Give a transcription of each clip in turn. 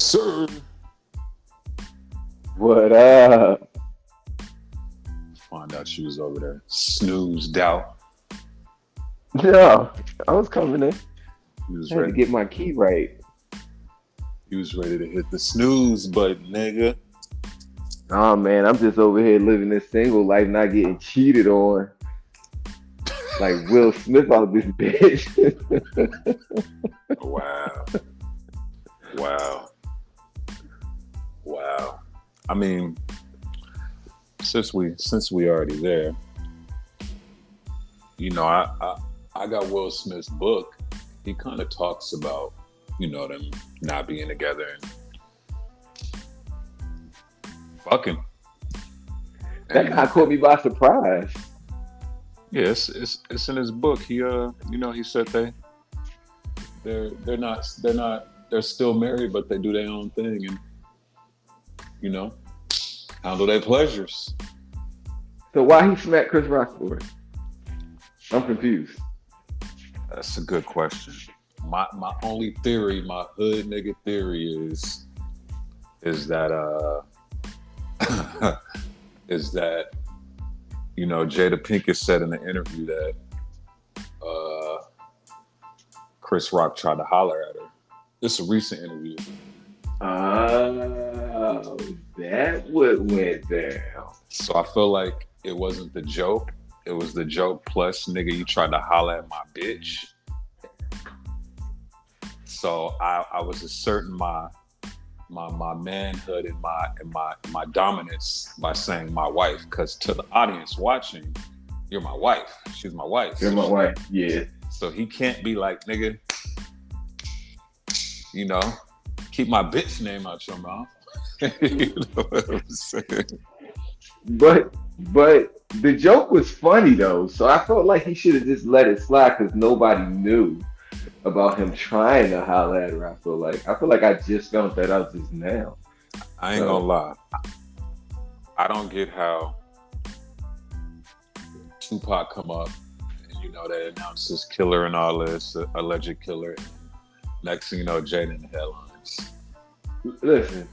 Sir. What up? Find out she was over there. Snoozed out. No, I was coming in. He was I had to ready. get my key right. He was ready to hit the snooze button, nigga. Oh man, I'm just over here living this single life, not getting cheated on. Like Will Smith out this bitch. Wow. Wow. Wow. I mean, since we already there, you know, I got Will Smith's book. He kind of talks about, you know, them not being together and fucking. That guy caught me by surprise. Yeah, it's in his book. He he said they're still married, but they do their own thing and handle their pleasures. So why he smacked Chris Rock for it? I'm confused. That's a good question. My only theory, my hood nigga theory is that is that Jada Pinkett said in the interview that Chris Rock tried to holler at her. This is a recent interview. Oh, that what went down. So I feel like it wasn't the joke. It was the joke plus, nigga, you tried to holler at my bitch. So I was asserting my manhood and my dominance by saying my wife, because to the audience watching, you're my wife. She's my wife. You're my wife. Yeah. So he can't be like, nigga, keep my bitch name out your mouth. You know what I'm saying? But the joke was funny though, so I felt like he should have just let it slide because nobody knew about him trying to holler at her. I feel like I just found that out just now. I ain't gonna lie. I don't get how Tupac come up and they announce his killer and all this, alleged killer. And next thing you know, Jada in the headlines. Listen,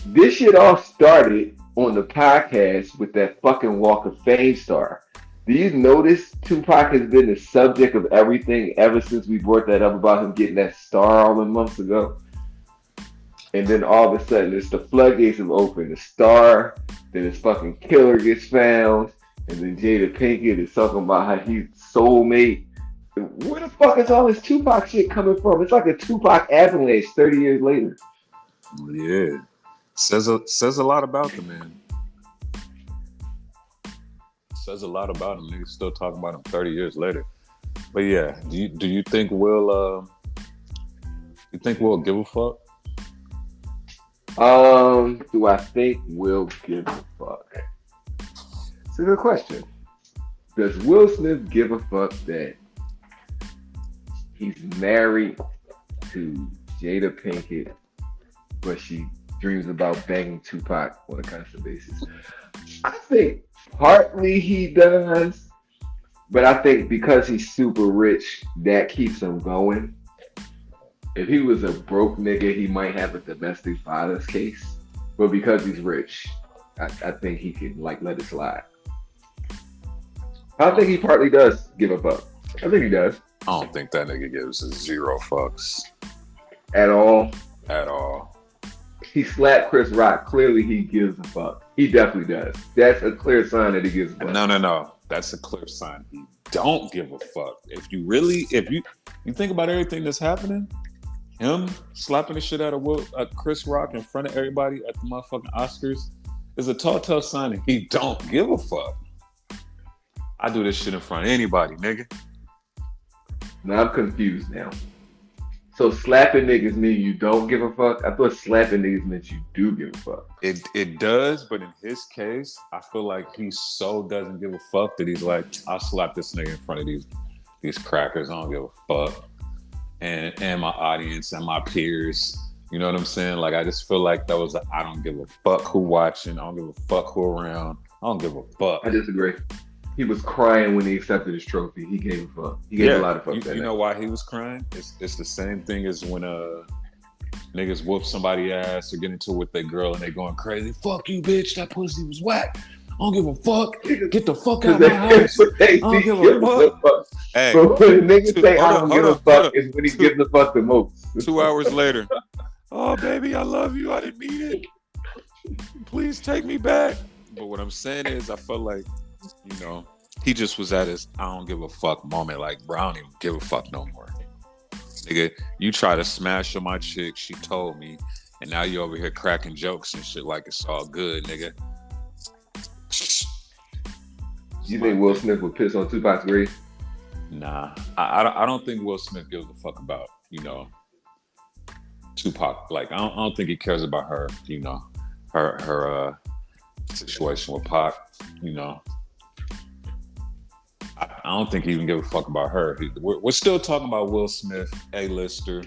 this shit all started on the podcast with that fucking Walk of Fame star. Do you notice Tupac has been the subject of everything ever since we brought that up about him getting that star all the months ago? And then all of a sudden, it's the floodgates have opened. The star, then his fucking killer gets found, and then Jada Pinkett is talking about how he's soulmate. Where the fuck is all this Tupac shit coming from? It's like a Tupac avalanche 30 years later. Yeah. Says a lot about the man. Says a lot about him. Niggas still talking about him 30 years later. But yeah, do you think Will give a fuck? Do I think Will give a fuck? It's a good question. Does Will Smith give a fuck that he's married to Jada Pinkett, but she dreams about banging Tupac on a constant basis? I think partly he does, but I think because he's super rich, that keeps him going. If he was a broke nigga, he might have a domestic violence case, but because he's rich, I think he can let it slide. I think he partly does give a fuck. I think he does. I don't think that nigga gives a zero fucks. At all. At all. He slapped Chris Rock. Clearly he gives a fuck. He definitely does. That's a clear sign that he gives a fuck. No. That's a clear sign he don't give a fuck. If you think about everything that's happening, him slapping the shit out of Chris Rock in front of everybody at the motherfucking Oscars is a telltale sign that he don't give a fuck. I do this shit in front of anybody, nigga. Now I'm confused now. So slapping niggas mean you don't give a fuck? I thought slapping niggas meant you do give a fuck. It does, but in his case, I feel like he so doesn't give a fuck that he's like, I'll slap this nigga in front of these crackers. I don't give a fuck. And my audience and my peers. You know what I'm saying? Like, I just feel like that was I don't give a fuck who watching. I don't give a fuck who around. I don't give a fuck. I disagree. He was crying when he accepted his trophy. He gave a fuck. He gave a lot of fuck. You know why he was crying? It's the same thing as when niggas whoop somebody ass or get into it with their girl and they going crazy. Fuck you, bitch. That pussy was whack. I don't give a fuck. Get the fuck out of my house. I don't give a fuck. Hey, but when niggas say I don't give a fuck is when he gives a fuck the most. 2 hours later. Oh, baby, I love you. I didn't mean it. Please take me back. But what I'm saying is, I felt like, you know, he just was at his I don't give a fuck moment. Like, bro, I don't even give a fuck no more. Nigga, you try to smash on my chick, she told me, and now you over here cracking jokes and shit like it's all good, nigga. You think Will Smith would piss on Tupac's grave? Nah, I don't think Will Smith gives a fuck about, you know, Tupac. Like, I don't think he cares about her, you know, her situation with Pac, you know. I don't think he even give a fuck about her. We're still talking about Will Smith, A-lister,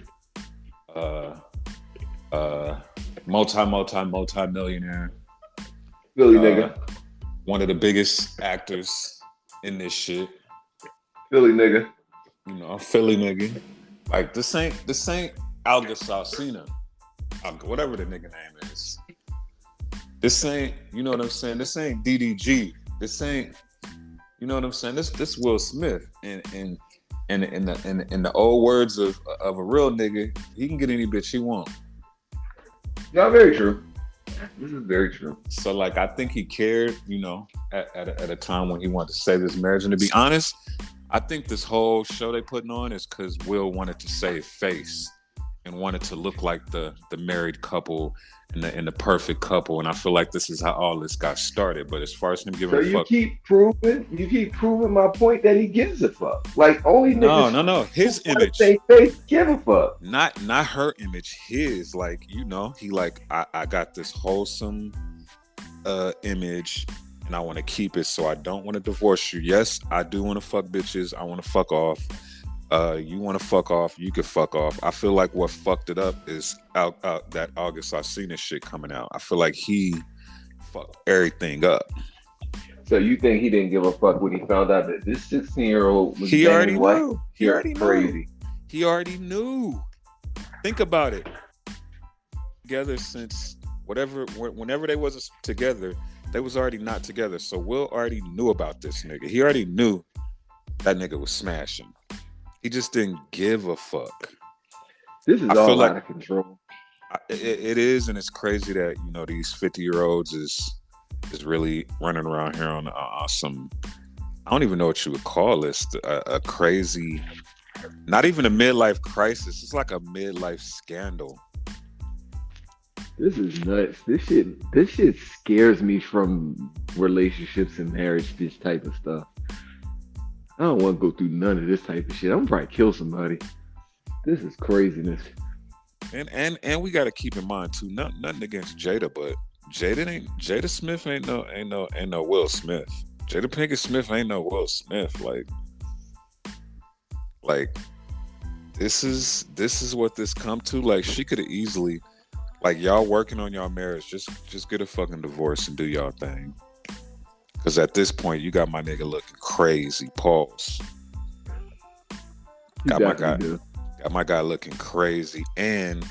multi-millionaire. Philly nigga. One of the biggest actors in this shit. Philly nigga. You know, Philly nigga. Like, this ain't August Alsina. Whatever the nigga name is. This ain't, you know what I'm saying? This ain't DDG. This ain't, you know what I'm saying? This Will Smith. And in the old words of a real nigga, he can get any bitch he want. No, very true. This is very true. So, like, I think he cared, you know, at a time when he wanted to save his marriage. And to be honest, I think this whole show they putting on is because Will wanted to save face and wanted to look like the married couple and the perfect couple. And I feel like this is how all this got started. But as far as him giving a fuck, you keep proving my point that he gives a fuck. Like, only niggas. No. His image. Say face give a fuck. Not her image. His, like, you know, he like, I got this wholesome image and I want to keep it, so I don't want to divorce you. Yes, I do want to fuck bitches. I want to fuck off. You want to fuck off, you can fuck off. I feel like what fucked it up is out that August Alsina shit coming out. I feel like he fucked everything up. So you think he didn't give a fuck when he found out that this 16-year-old was he already knew. He already crazy. He already knew. Think about it. Together since whenever they wasn't together, they was already not together. So Will already knew about this nigga. He already knew that nigga was smashing. He just didn't give a fuck. This is all out of control. It is, and it's crazy that, you know, these 50-year-olds is really running around here on some, I don't even know what you would call this, a crazy, not even a midlife crisis. It's like a midlife scandal. This is nuts. This shit scares me from relationships and marriage, this type of stuff. I don't want to go through none of this type of shit. I'm probably kill somebody. This is craziness. And we got to keep in mind too, nothing against Jada, but Jada Smith ain't no Will Smith. Jada Pinkett Smith ain't no Will Smith. Like this is what this come to. Like, she could have easily, like, y'all working on y'all marriage, just get a fucking divorce and do y'all thing. Because at this point, you got my nigga looking crazy. Pause. Got my guy looking crazy. And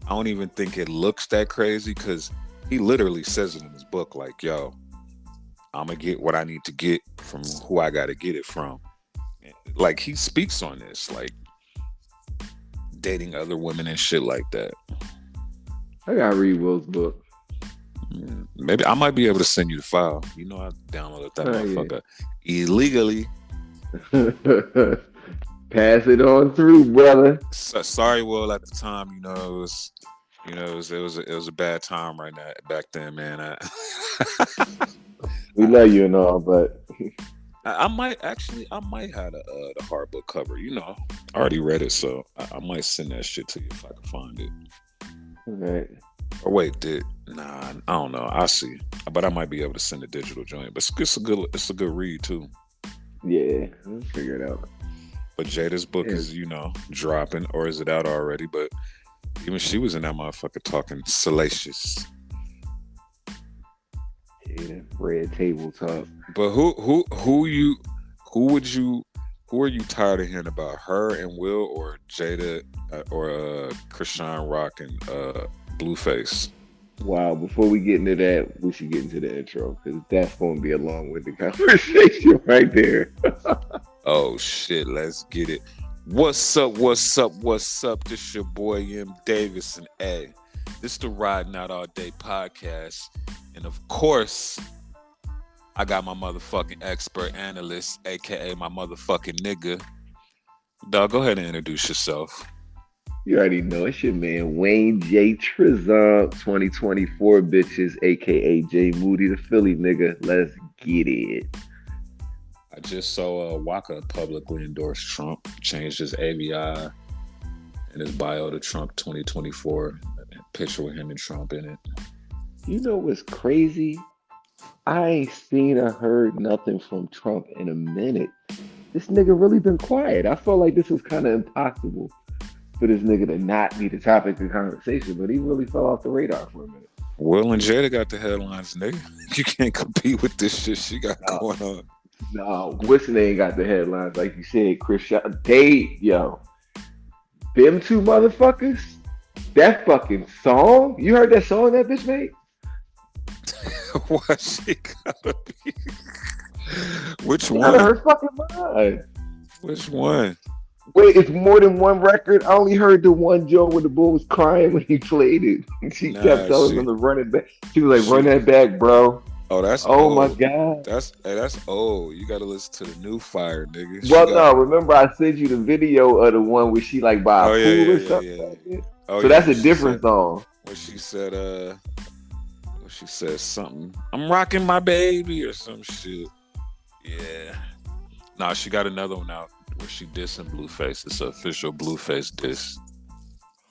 I don't even think it looks that crazy, because he literally says it in his book, like, yo, I'm going to get what I need to get from who I got to get it from. Like, he speaks on this, like, dating other women and shit like that. I got to read Will's book. Maybe I might be able to send you the file. You know, I downloaded that motherfucker illegally. Pass it on through, brother. Sorry, Will. At the time, it was a bad time right now back then, man. We love you and all, but I might have the hard book cover. You know, I already read it, so I might send that shit to you if I can find it. All right. Or wait, I don't know. I'll see. But I might be able to send a digital joint. But it's a good read too. Yeah, let's figure it out. But Jada's book is, you know, dropping, or is it out already? But even she was in that motherfucker talking salacious. Yeah, red table talk. But who would you Who are you tired of hearing about? Her and Will, or Jada, or Krishan Rock and Blueface? Wow, before we get into that, we should get into the intro because that's going to be a long-winded conversation right there. Oh shit, let's get it. What's up? What's up? What's up? This your boy MDAVIS, and A. This the Riding Out All Day podcast, and of course, I got my motherfucking expert analyst, aka my motherfucking nigga. Dog, go ahead and introduce yourself. You already know it's your man Wayne J. Trezant, 2024 bitches, aka JMOODY, the Philly nigga. Let's get it. I just saw Waka publicly endorse Trump, changed his AVI and his bio to Trump 2024. Picture with him and Trump in it. You know what's crazy? I ain't seen or heard nothing from Trump in a minute. This nigga really been quiet. I felt like this was kind of impossible for this nigga to not be the topic of conversation, but he really fell off the radar for a minute. Will and Jada got the headlines, nigga. You can't compete with this shit she got going on. No, Wilson ain't got the headlines. Like you said, Chris, them two motherfuckers, that fucking song, you heard that song that bitch made? Why she gotta be? Which Out one? of her fucking mind. Which one? Wait, it's more than one record. I only heard the one joke when the bull was crying when he played it. She kept telling him to run it back. She was like, "Run that back, bro." Oh, that's old. My god. That's old. You gotta listen to the new fire, nigga. No, remember I sent you the video of the one where she like by a pool or something. Yeah. So that's a different song. When she said something, I'm rocking my baby or some shit. Yeah. Nah, she got another one out where she dissing Blueface. It's an official Blueface diss.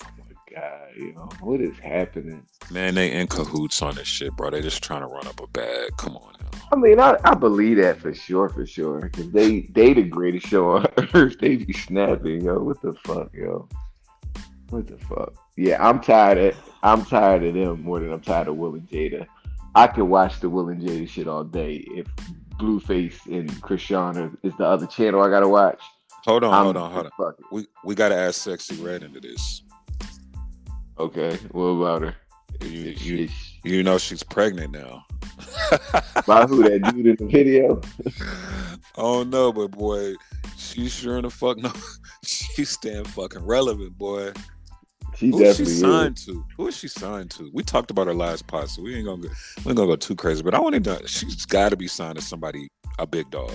Oh my god, what is happening? Man, they in cahoots on this shit, bro. They just trying to run up a bag. Come on now. I mean, I believe that for sure. Because they the greatest show on earth. They be snapping, yo. What the fuck, yo? What the fuck? Yeah, I'm tired of them more than I'm tired of Will and Jada. I could watch the Will and Jada shit all day if Blueface and Krishan is the other channel I gotta watch. Hold on. We gotta add Sexy Red into this. Okay, what about her? You know she's pregnant now. By who, that dude in the video? Oh no, but boy, she sure in the fuck no. She's staying fucking relevant, boy. Who is she signed to? Who is she signed to? We talked about her last pod, so we ain't gonna go too crazy. But I wanted to. She's got to be signed to somebody, a big dog.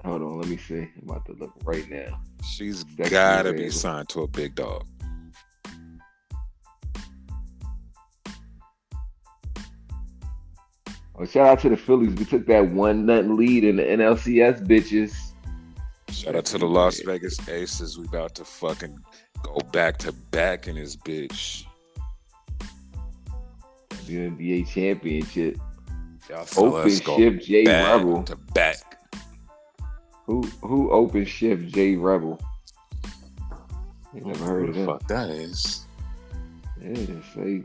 Hold on, let me see. I'm about to look right now. She's got to be signed to a big dog. Oh, shout out to the Phillies. We took that 1-0 lead in the NLCS, bitches. Shout out to the Las Vegas Aces. We about to fucking go back to back in this bitch. The NBA championship. Open shift J Rebel. To back. Who open shift J Rebel? You never heard of that? Fuck that is. Yeah, say.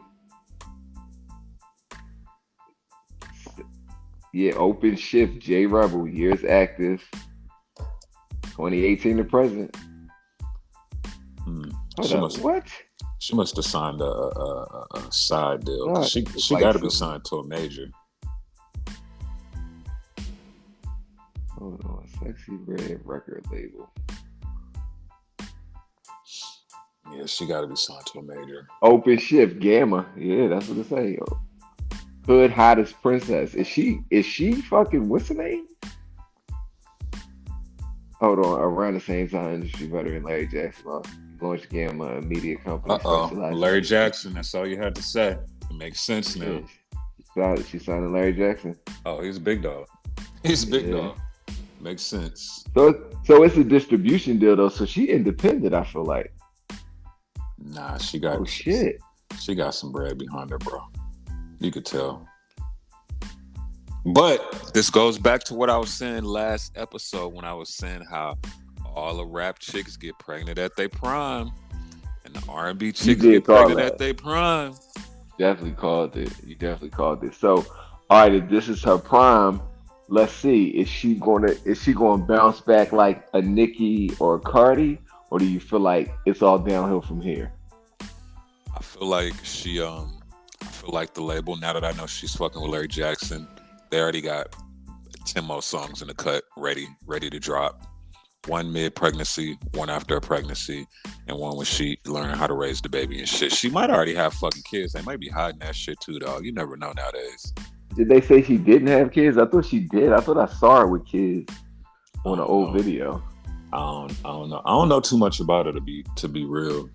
Yeah, open shift J Rebel. Years active. 2018 to present. What? She must have signed a side deal. No, she got to be signed to a major. Hold on, Sexy Red record label. Yeah, she got to be signed to a major. Open shift Gamma. Yeah, that's what it say. Hood hottest princess. Is she fucking what's her name? Hold on, around the same time, industry veteran Larry Jackson launched Gamma, a media company. Larry Jackson, that's all you had to say. It makes sense now. She signed Larry Jackson. Oh, he's a big dog. He's a big dog. Makes sense. So it's a distribution deal though, so she independent, I feel like. Nah, she got shit. She got some bread behind her, bro. You could tell. But this goes back to what I was saying last episode when I was saying how all the rap chicks get pregnant at their prime and the R&B chicks get pregnant at their prime. Definitely called it. You definitely called it. So, all right, if this is her prime, let's see, is she gonna bounce back like a Nicki or a Cardi, or do you feel like it's all downhill from here? I feel like I feel like the label, now that I know she's fucking with Larry Jackson, they already got 10 more songs in the cut ready to drop. One mid pregnancy, one after a pregnancy, and one when she learning how to raise the baby and shit. She might already have fucking kids. They might be hiding that shit too, dog. You never know nowadays. Did they say she didn't have kids? I thought she did. I thought I saw her with kids I on an don't old know. video. I don't know. I don't know too much about her to be real.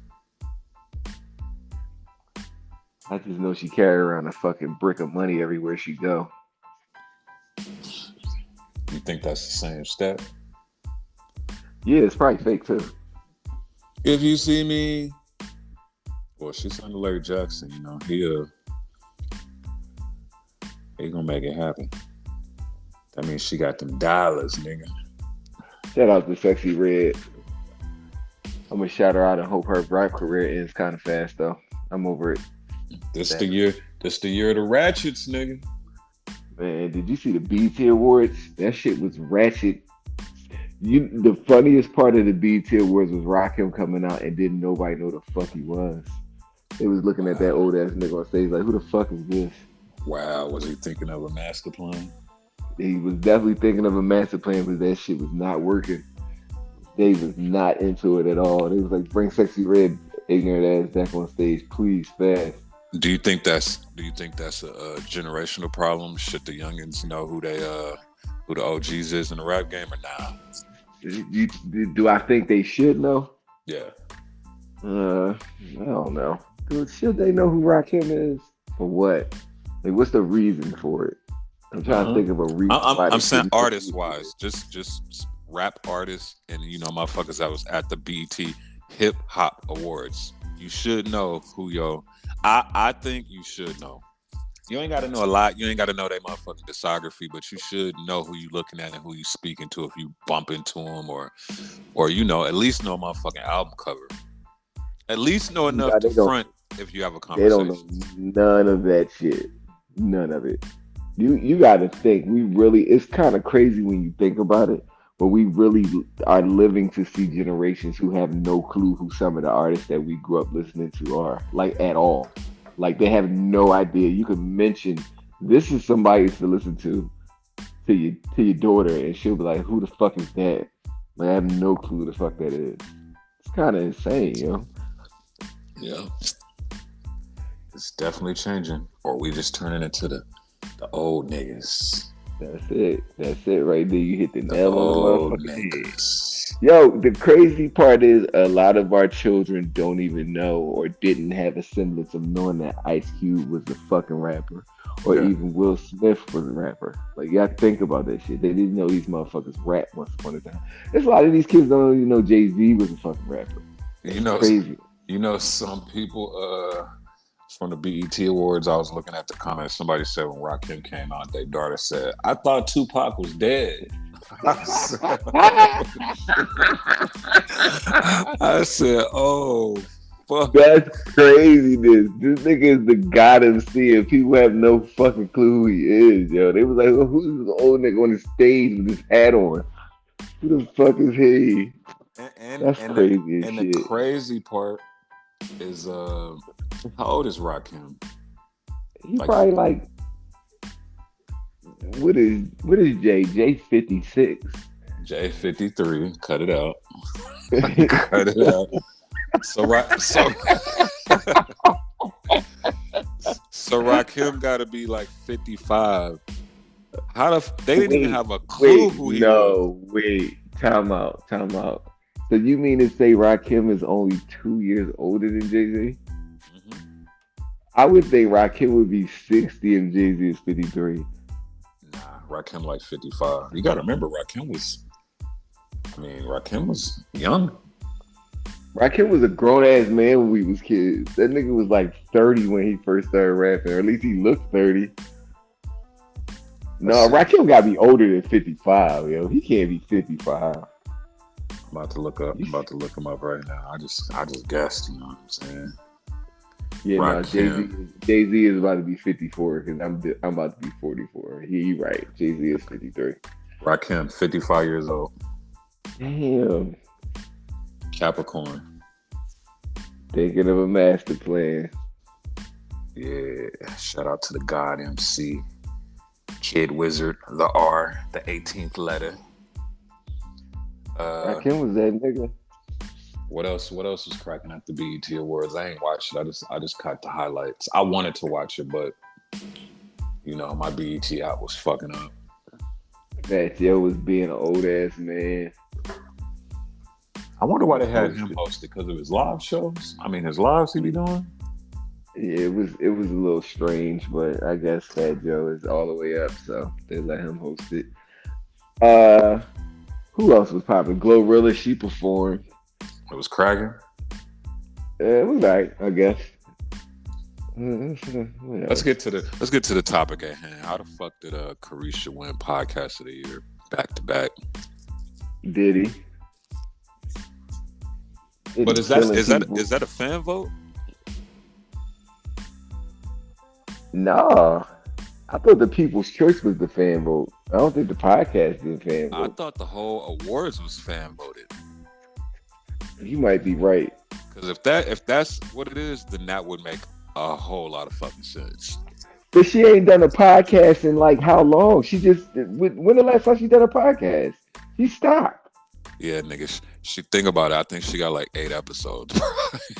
I just know she carried around a fucking brick of money everywhere she go. You think that's the same step? Yeah, it's probably fake too. If you see me, well, she's under Larry Jackson. You know, he gonna make it happen. That means she got them dollars, nigga. Shout out to Sexy Red. I'm gonna shout her out and hope her rap career ends kind of fast though. I'm over it. This the year. This the year of the ratchets, nigga. Man, did you see the BET Awards? That shit was ratchet. The funniest part of the BET Awards was Rakim coming out and didn't nobody know the fuck he was. They was looking at that Wow. old ass nigga on stage like, who the fuck is this? Wow. Was he thinking of a master plan? He was definitely thinking of a master plan, but that shit was not working. They was not into it at all. They was like, bring Sexy Red ignorant ass back on stage, please, fast. Do you think that's a generational problem? Should the youngins know who the OGs is in the rap game or nah? Do I think they should know? Yeah. I don't know. Should they know who Rakim is? For what? Like, what's the reason for it? I'm trying to think of a reason. I'm saying artist wise, just rap artists and motherfuckers that was at the BET Hip Hop Awards. You should know who I think you should know. You ain't got to know a lot. You ain't got to know their motherfucking discography, but you should know who you looking at and who you speaking to if you bump into them or at least know a motherfucking album cover. At least know enough to front if you have a They don't conversation. know none of that shit. None of it. You got to think. It's kind of crazy when you think about it, but we really are living to see generations who have no clue who some of the artists that we grew up listening to are, like, at all. Like, they have no idea. You could mention this is somebody to listen to your daughter, and she'll be like, "Who the fuck is that?" Like, I have no clue who the fuck that is. It's kind of insane, Yeah. It's definitely changing. Or we just turning into the old niggas. That's it. That's it right there. You hit the The nail old on the motherfucking head. niggas. Yo, the crazy part is a lot of our children don't even know or didn't have a semblance of knowing that Ice Cube was a fucking rapper, or Yeah. even Will Smith was a rapper. Like, you gotta think about that shit. They didn't know these motherfuckers rap once upon a time. There's a lot of these kids don't even know Jay-Z was a fucking rapper. You know, Crazy. some people from the BET Awards, I was looking at the comments. Somebody said when Rakim came out, their daughter said, "I thought Tupac was dead." I said, "Oh, fuck." That's craziness. This nigga is the god of seeing. People have no fucking clue who he is, yo. They was like, who's this old nigga on the stage with his hat on? Who the fuck is he? That's crazy as shit. The crazy part is, how old is Rakim? He probably like, what is Jay? Jay 56. Jay 53. Cut it out. Cut it out. So Rakim got to be like 55. They didn't even have a clue who he was. No, wait. Time out. So you mean to say Rakim is only 2 years older than Jay-Z? Mm-hmm. I would think Rakim would be 60 and Jay-Z is 53. Nah, Rakim like 55. You got to remember, Rakim was young. Rakim was a grown-ass man when we was kids. That nigga was like 30 when he first started rapping, or at least he looked 30. No, Rakim got to be older than 55, yo. He can't be 55. I'm about to look him up right now. I just guessed, you know what I'm saying? Yeah, no, Rakim. Jay Z is about to be 54 because I'm about to be 44. He right. Jay Z is 53. Rakim, 55 years old. Damn, Capricorn. thinking of a master plan. Yeah. Shout out to the God MC. Kid Wizard. The R. The 18th letter. Rakim was that nigga. What else? What else was cracking at the BET Awards? I ain't watched it. I just caught the highlights. I wanted to watch it, but my BET app was fucking up. That Joe was being an old ass man. I wonder why they had him hosted, because of his live shows. I mean, his lives he be doing. Yeah, it was a little strange, but I guess Fat Joe is all the way up, so they let him host it. Who else was popping? Glorilla, she performed. It was cracking. It was right, I guess. Let's get to the topic at hand. How the fuck did Carisha win Podcast of the Year back to back? Did he? But is that a fan vote? No, I thought the People's Choice was the fan vote. I don't think the podcast did fan vote. I thought the whole awards was fan voted. You might be right. Because if that's what it is, then that would make a whole lot of fucking sense. But she ain't done a podcast in like how long? She just when the last time she done a podcast? She stopped. Yeah, nigga. She think about it. I think she got like 8 episodes.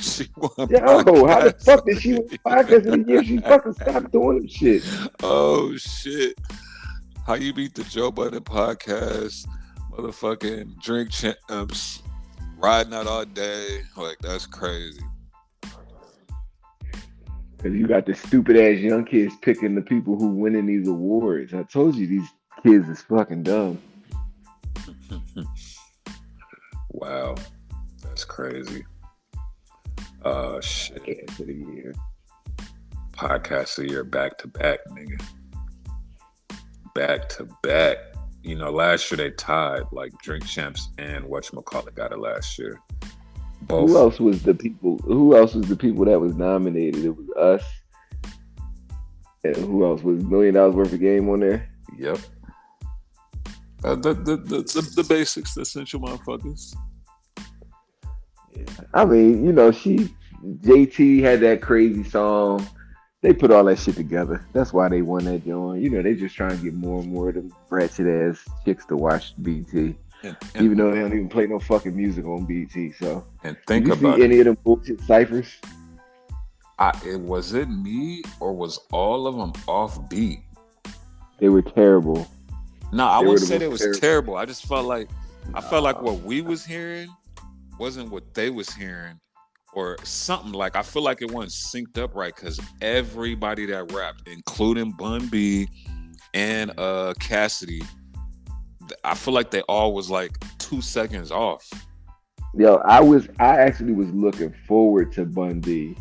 She won Yo, how the fuck did she win podcast in a year? She fucking stopped doing them shit. Oh shit! How you beat the Joe Budden podcast? Motherfucking drink champs, riding out all day. Like that's crazy. Cause you got the stupid ass young kids picking the people who winning these awards. I told you these kids is fucking dumb. Wow, that's crazy. Shit. Podcast of the year. Podcast of the year, back to back, nigga. Back to back. Last year they tied, like Drink Champs and whatchamacallit got it last year. Both. Who else was the people that was nominated? It was us. And who else was $1 million worth of game on there? Yep. The basics, the essential motherfuckers. Yeah. I mean, JT had that crazy song. They put all that shit together. That's why they won that joint. They just trying to get more and more of them ratchet ass chicks to watch BT. Even though they don't even play no fucking music on BT. So, and think did you about see any of them bullshit ciphers? Was it me or was all of them off beat? They were terrible. No, I wouldn't say it was terrible. I just felt like what we was hearing wasn't what they was hearing, or something. Like I feel like it wasn't synced up right, because everybody that rapped, including Bun B and Cassidy, I feel like they all was like 2 seconds off. Yo, I actually was looking forward to Bun B.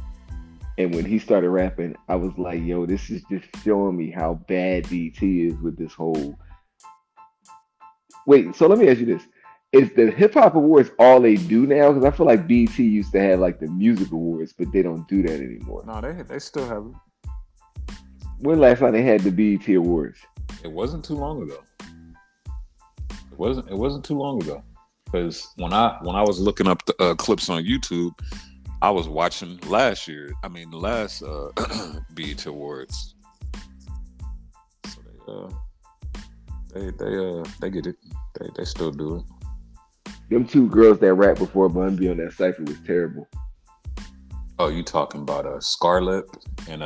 And when he started rapping, I was like, yo, this is just showing me how bad BT is with this whole. Wait, so let me ask you this. Is the hip hop awards all they do now? Because I feel like BT used to have like the music awards, but they don't do that anymore. No, they still have it. When last time they had the BET awards? It wasn't too long ago. It wasn't too long ago. Because when I was looking up the clips on YouTube, I was watching the last BET Awards. So they get it. They still do it. Them 2 girls that rapped before Bun B on that cypher was terrible. Oh, you talking about Scarlett and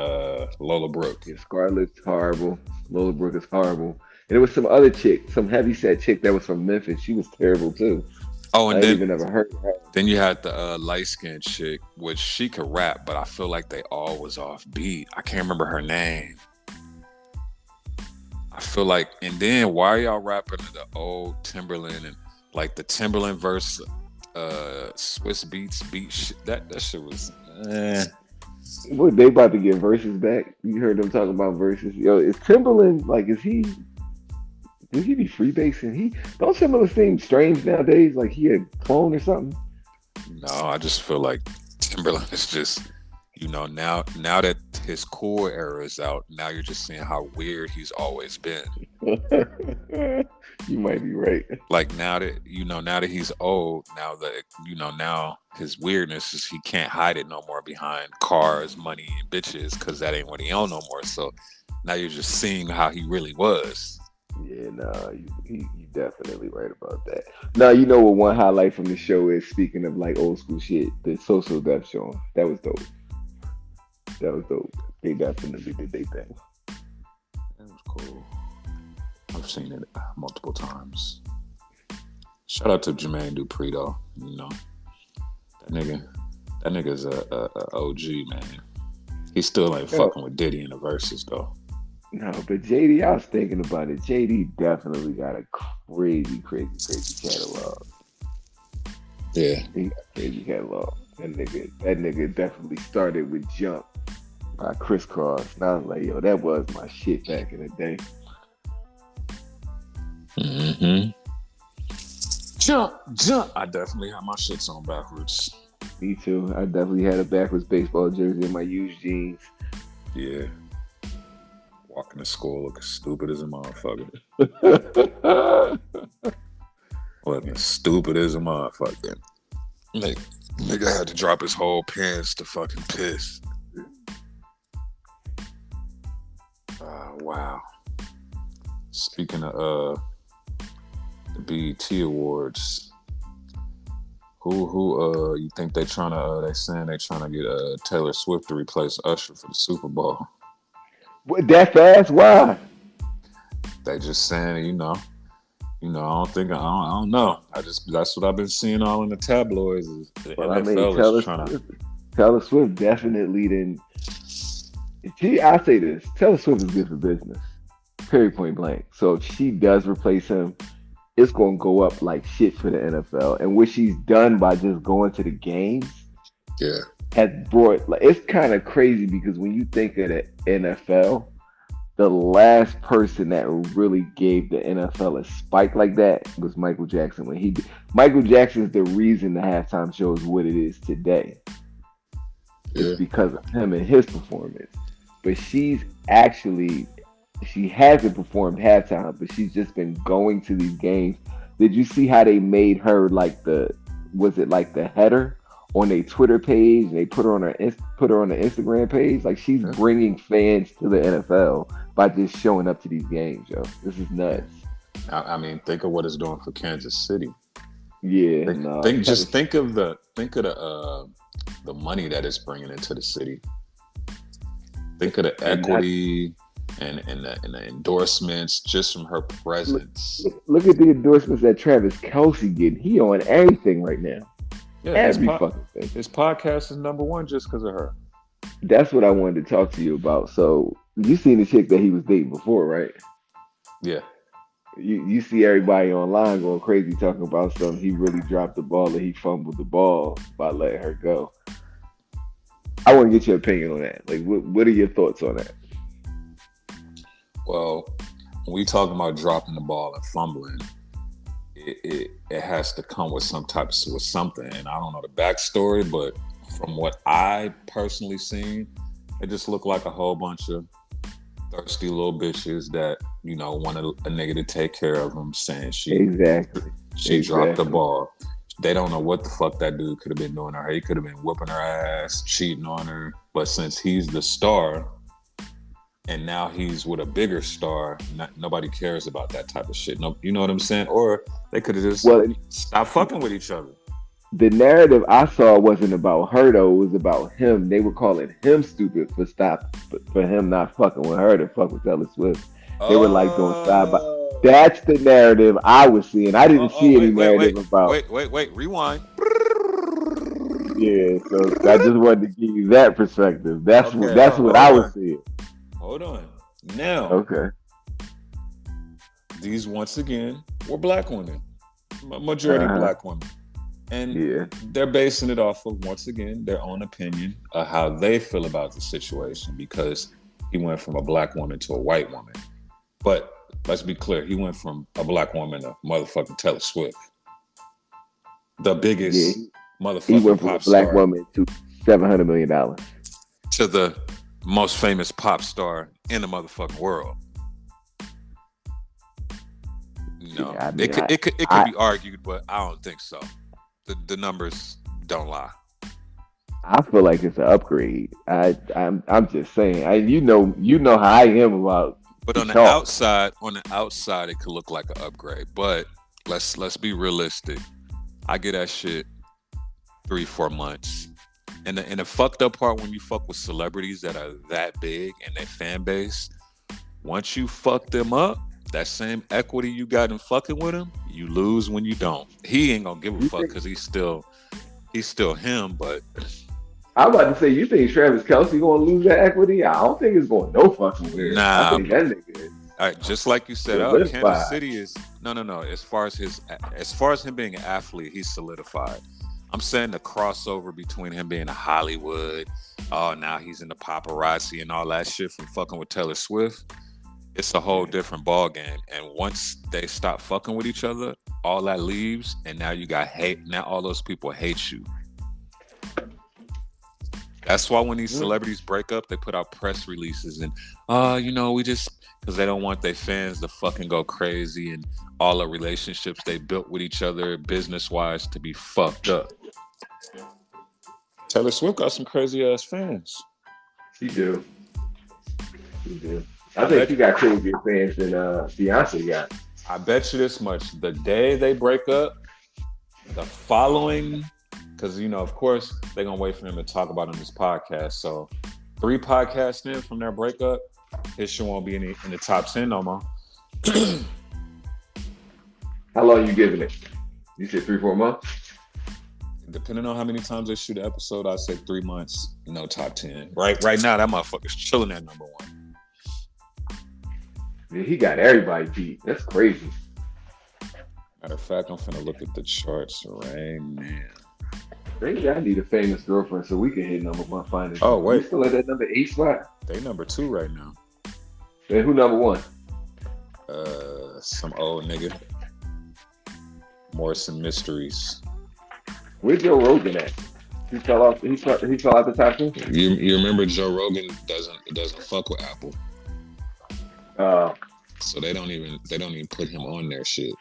Lola Brooke? Yeah, Scarlett's horrible. Lola Brooke is horrible. And there was some other chick, some heavyset chick that was from Memphis. She was terrible too. Oh, and I then even never heard of her. Then you had the light-skinned chick, which she could rap, but I feel like they all was off beat. I can't remember her name. I feel like, and then why are y'all rapping the old Timberland and like the Timberland verse, Swiss Beats beat shit? That shit was. What, they about to get verses back? You heard them talking about verses. Yo, is Timberland like? Would he be freebasing? Don't Timberland seem strange nowadays? Like he a clone or something? No, I just feel like Timberland is just now that his cool era is out, now you're just seeing how weird he's always been. You might be right. Like now that he's old, now that now his weirdness is he can't hide it no more behind cars, money, and bitches, because that ain't what he own no more. So now you're just seeing how he really was. Yeah, no, you definitely right about that. Now you know what one highlight from the show is. Speaking of like old school shit, the social death show. That was dope. They definitely did their thing. That was cool. I've seen it multiple times. Shout out to Jermaine Dupri though. That nigga's a OG, man. He's still ain't fucking with Diddy in the verses though. No, but JD, I was thinking about it. JD definitely got a crazy catalog. Yeah. He got a crazy catalog. That nigga definitely started with Jump by Crisscross. And I was like, yo, that was my shit back in the day. Mm-hmm. Jump. I definitely have my shits on backwards. Me too. I definitely had a backwards baseball jersey in my used jeans. Yeah. Walking to school looking stupid as a motherfucker. Looking stupid as a motherfucker. Nigga had to drop his whole pants to fucking piss. Wow. Speaking of the BET Awards, who you think they saying they trying to get Taylor Swift to replace Usher for the Super Bowl? What, that fast? Why? They just saying, I don't know. That's what I've been seeing all in the tabloids. Is the NFL is trying to. Taylor Swift definitely didn't. I say this: Taylor Swift is good for business. Period. Point blank. So if she does replace him, it's going to go up like shit for the NFL. And what she's done by just going to the games, yeah, has brought, like, it's kind of crazy because when you think of the NFL, the last person that really gave the NFL a spike like that was Michael Jackson. Michael Jackson is the reason the halftime show is what it is today. Yeah. It's because of him and his performance. But she hasn't performed halftime, but she's just been going to these games. Did you see how they made her like the header on their Twitter page? And they put her on the Instagram page. Like, she's bringing fans to the NFL by just showing up to these games, yo. This is nuts. I mean, think of what it's doing for Kansas City. Yeah, think of the money that it's bringing into the city. Think of the equity and the endorsements just from her presence. Look at the endorsements that Travis Kelce getting. He on everything right now. Yeah, every fucking thing. His podcast is number one just because of her. That's what I wanted to talk to you about. So you seen the chick that he was dating before, right? Yeah. You see everybody online going crazy talking about something. He really dropped the ball and he fumbled the ball by letting her go. I want to get your opinion on that. Like, what are your thoughts on that? Well, when we talking about dropping the ball and fumbling, it has to come with something. And I don't know the backstory, but from what I personally seen, it just looked like a whole bunch of thirsty little bitches that, want a nigga to take care of them, saying she dropped the ball. They don't know what the fuck that dude could have been doing to her. He could have been whooping her ass, cheating on her. But since he's the star, and now he's with a bigger star, nobody cares about that type of shit. No, you know what I'm saying? Or they could have just stopped fucking with each other. The narrative I saw wasn't about her though; it was about him. They were calling him stupid for him not fucking with her to fuck with Taylor Swift. They were like going side by. That's the narrative I was seeing. I didn't see any narrative about. Wait, rewind. Yeah, so I just wanted to give you that perspective. That's what I was seeing. Hold on. Now, okay. These once again were black women, majority black women, and they're basing it off of, once again, their own opinion of how they feel about the situation, because he went from a black woman to a white woman. But let's be clear, he went from a black woman to motherfucking Taylor Swift, the biggest motherfucking he went from pop a black star. woman to $700 million. to the most famous pop star in the motherfucking world. No, Yeah, I mean, it could be argued, but I don't think so. The numbers don't lie. I feel like it's an upgrade. I'm just saying. You know how I am about. But on the outside, it could look like an upgrade. But let's be realistic. I get that shit 3-4 months. And the fucked up part when you fuck with celebrities that are that big and their fan base, once you fuck them up, that same equity you got in fucking with him, you lose when you don't. He ain't gonna give a fuck because he's still him. But I'm about to say, you think Travis Kelce gonna lose that equity? I don't think it's going no fucking where. Nah, I think that nigga is. All right, just like you said, Kansas City is no. As far as him being an athlete, he's solidified. I'm saying the crossover between him being a Hollywood, now he's in the paparazzi and all that shit from fucking with Taylor Swift. It's a whole different ball game. And once they stop fucking with each other, all that leaves, and now you got hate. Now all those people hate you. That's why when these celebrities break up, they put out press releases and, we just, because they don't want their fans to fucking go crazy and all the relationships they built with each other business-wise to be fucked up. Taylor Swift got some crazy-ass fans. She do. I think she got crazier fans than Beyonce got. I bet you this much. The day they break up, the following... Because, of course, they're going to wait for him to talk about it on this podcast. So 3 podcasts in from their breakup, his shit won't be in the top 10 no more. How long you giving it? You said 3-4 months? Depending on how many times they shoot an episode, I'd say 3 months, top 10. Right now, that motherfucker's chilling at number 1. Yeah, he got everybody beat. That's crazy. Matter of fact, I'm finna look at the charts right now. Maybe I need a famous girlfriend so we can hit number 1 finally. Oh, wait. We still at that number 8 spot? They number 2 right now. And who number 1? Some old nigga. Morrison Mysteries. Where's Joe Rogan at? He fell out the top 10? You remember Joe Rogan doesn't fuck with Apple. So they don't even put him on their shit.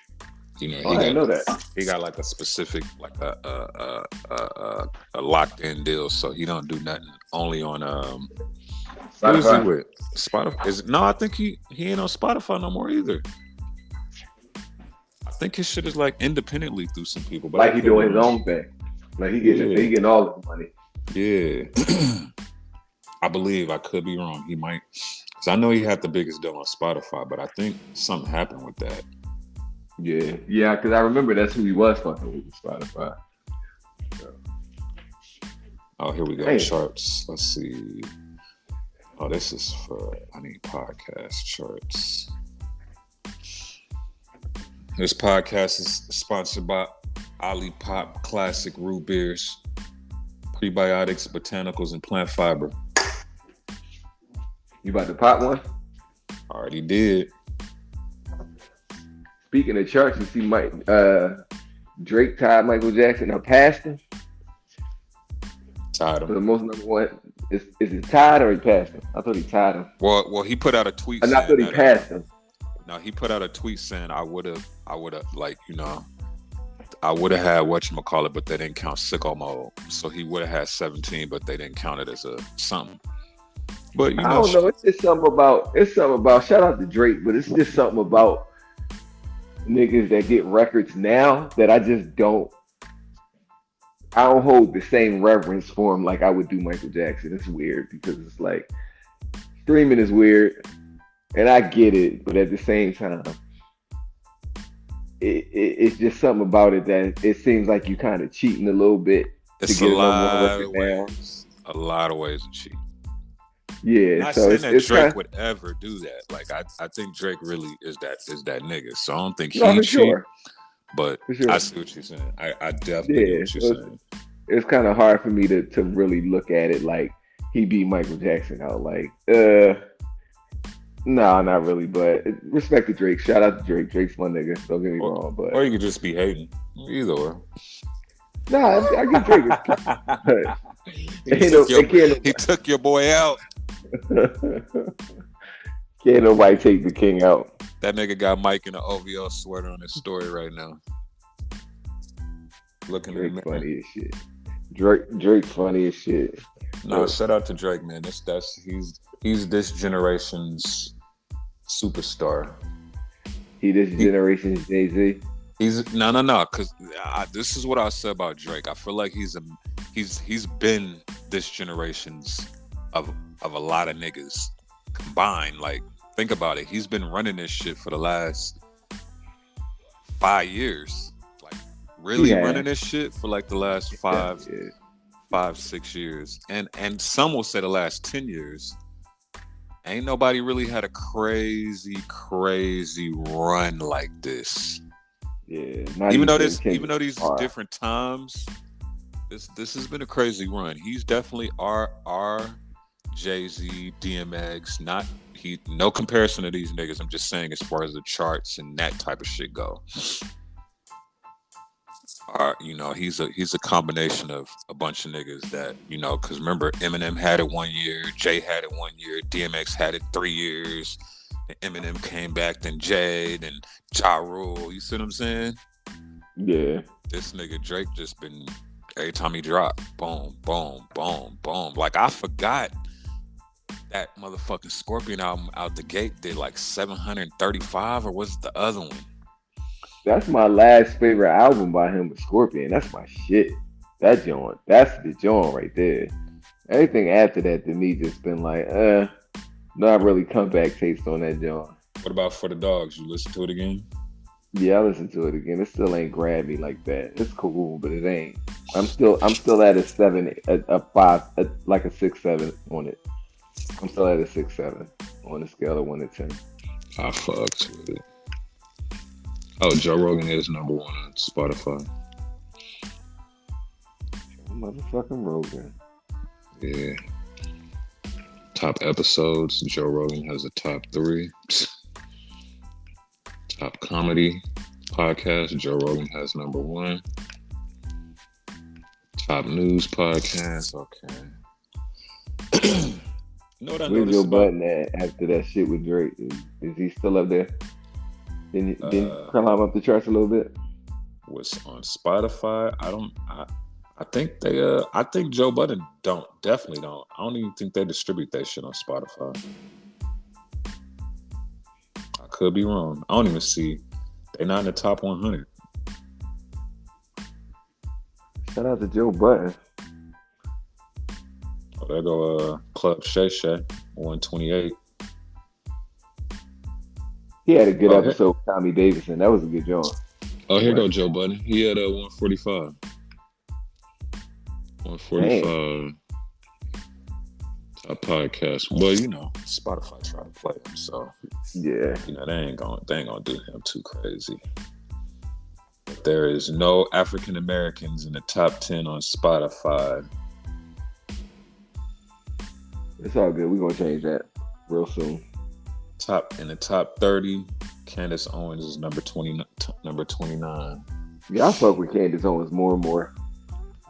I didn't know that. He got like a specific, like a locked in deal, so he don't do nothing. Only on Spotify. Who is he with? Spotify? No, I think he ain't on Spotify no more either. I think his shit is like independently through some people, but like he doing his own thing. Like he getting all the money. Yeah, I believe. I could be wrong. He might, because I know he had the biggest deal on Spotify, but I think something happened with that. Yeah, because I remember that's who he was fucking with Spotify. So. Oh, here we go. Hey. Charts. Let's see. Oh, this is for, I need podcast charts. This podcast is sponsored by Olipop Classic Root Beers, Prebiotics, Botanicals, and Plant Fiber. You about to pop one? Already did. Speaking of charts, you see Drake tied Michael Jackson or passed him? Tied him. For the most number 1. Is it tied or he passed him? I thought he tied him. Well, he put out a tweet. I thought he passed him. No, he put out a tweet saying I would have I would have had whatchamacallit, but they didn't count sicko mode. So he would have had 17, but they didn't count it as a something. But I don't know. It's just something about shout out to Drake, but it's just something about niggas that get records now that I don't hold the same reverence for him like I would do Michael Jackson. It's weird because it's like streaming is weird and I get it, but at the same time it's just something about it that it seems like you kind of cheating a little bit. It's a lot of ways to cheat. Yeah, not saying that Drake would ever do that. Like I think Drake really is that nigga. So I don't think he cheat. Sure. But sure. I see what you're saying. I definitely get what you're saying. It's kind of hard for me to really look at it like he beat Michael Jackson out. Like, no, not really. But respect to Drake. Shout out to Drake. Drake's my nigga. Don't get me wrong. But or you could just be hating. Either way. Nah, I get Drake. He took your boy out. Can't nobody take the king out. That nigga got Mike in an OVO sweater on his story right now. Looking Drake at the funny as shit. Drake funny as shit. No, shout out to Drake, man. He's this generation's superstar. He this generation's Jay-Z. He's no, because this is what I said about Drake. I feel like he's been this generation's of a lot of niggas combined. Like, think about it. He's been running this shit for the last 5 years. Like, really running this shit for like the last 5-6 years, and some will say the last 10 years. Ain't nobody really had a crazy run like this. Yeah, even though these different times, this has been a crazy run. He's definitely our Jay-Z, DMX. No comparison to these niggas. I'm just saying as far as the charts and that type of shit go. He's a combination of a bunch of niggas that, because remember, Eminem had it 1 year, Jay had it 1 year, DMX had it 3 years, then Eminem came back, then Jay, then Ja Rule. You see what I'm saying? Yeah. This nigga Drake just been, every time he drop, boom, boom, boom, boom. Like, I forgot that motherfucking Scorpion album out the gate did like 735, or was it the other one? That's my last favorite album by him with Scorpion. That's my shit. That joint. That's the joint right there. Everything after that to me just been like, not really comeback taste on that joint. What about For the Dogs? You listen to it again? Yeah, I listened to it again. It still ain't grabbed me like that. It's cool, but it ain't. I'm still at a 7, a 5, like a 6-7 on it. I'm still at a 6-7 on a scale of 1 to 10. I fucked with it. Oh, Joe Rogan is number 1 on Spotify. Motherfucking Rogan. Yeah. Top episodes, Joe Rogan has a top 3. Top comedy podcast, Joe Rogan has number 1. Top news podcast, okay. You know what I Where's noticed Joe Budden at after that shit with Drake? Is he still up there? Didn't climb up the charts a little bit? Was on Spotify. I think Joe Budden definitely don't. I don't even think they distribute that shit on Spotify. I could be wrong. I don't even see. They're not in the top 100. Shout out to Joe Budden. Oh, there go Club Shay Shay, 128. He had a good episode with Tommy Davidson. That was a good job. Oh, here go Joe Budden. He had 145. 145. Damn. Top podcast. Well, Spotify try to play him, so yeah, they ain't gonna do him too crazy. But there is no African Americans in the top 10 on Spotify. It's all good. We're gonna change that real soon. In the top 30, Candace Owens is number 29. Yeah, I fuck with Candace Owens more and more.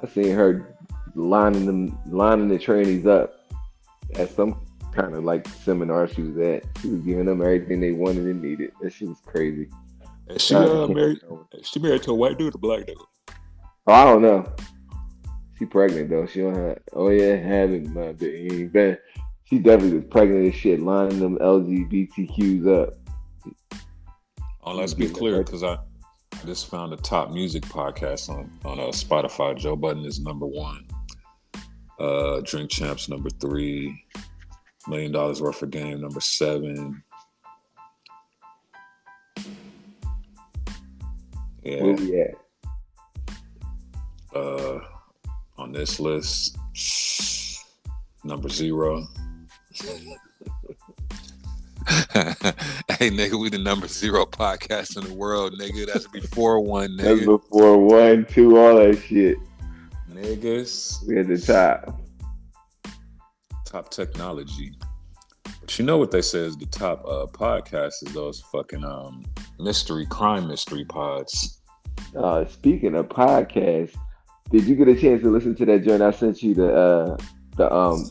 I seen her lining the trainees up at some kind of like seminar she was at. She was giving them everything they wanted and needed. That shit was crazy. Is she married to a white dude or black dude? Oh, I don't know. She pregnant though. She don't have. Oh yeah, having my baby. She definitely was pregnant as shit, lining them LGBTQs up. Oh, let's be clear, because I just found a top music podcast on Spotify. Joe Budden is number 1. Drink Champs number 3. $1 Million Worth of Game number 7. Yeah. Where we at? On this list, number 0. Hey nigga, we the number 0 podcast in the world, nigga. That's before 1, nigga. That's before 1, 2, all that shit. Niggas. We at the top. Top technology. But you know what they say is the top podcast is those fucking crime mystery pods. Speaking of podcasts, Did you get a chance to listen to that joint I sent you the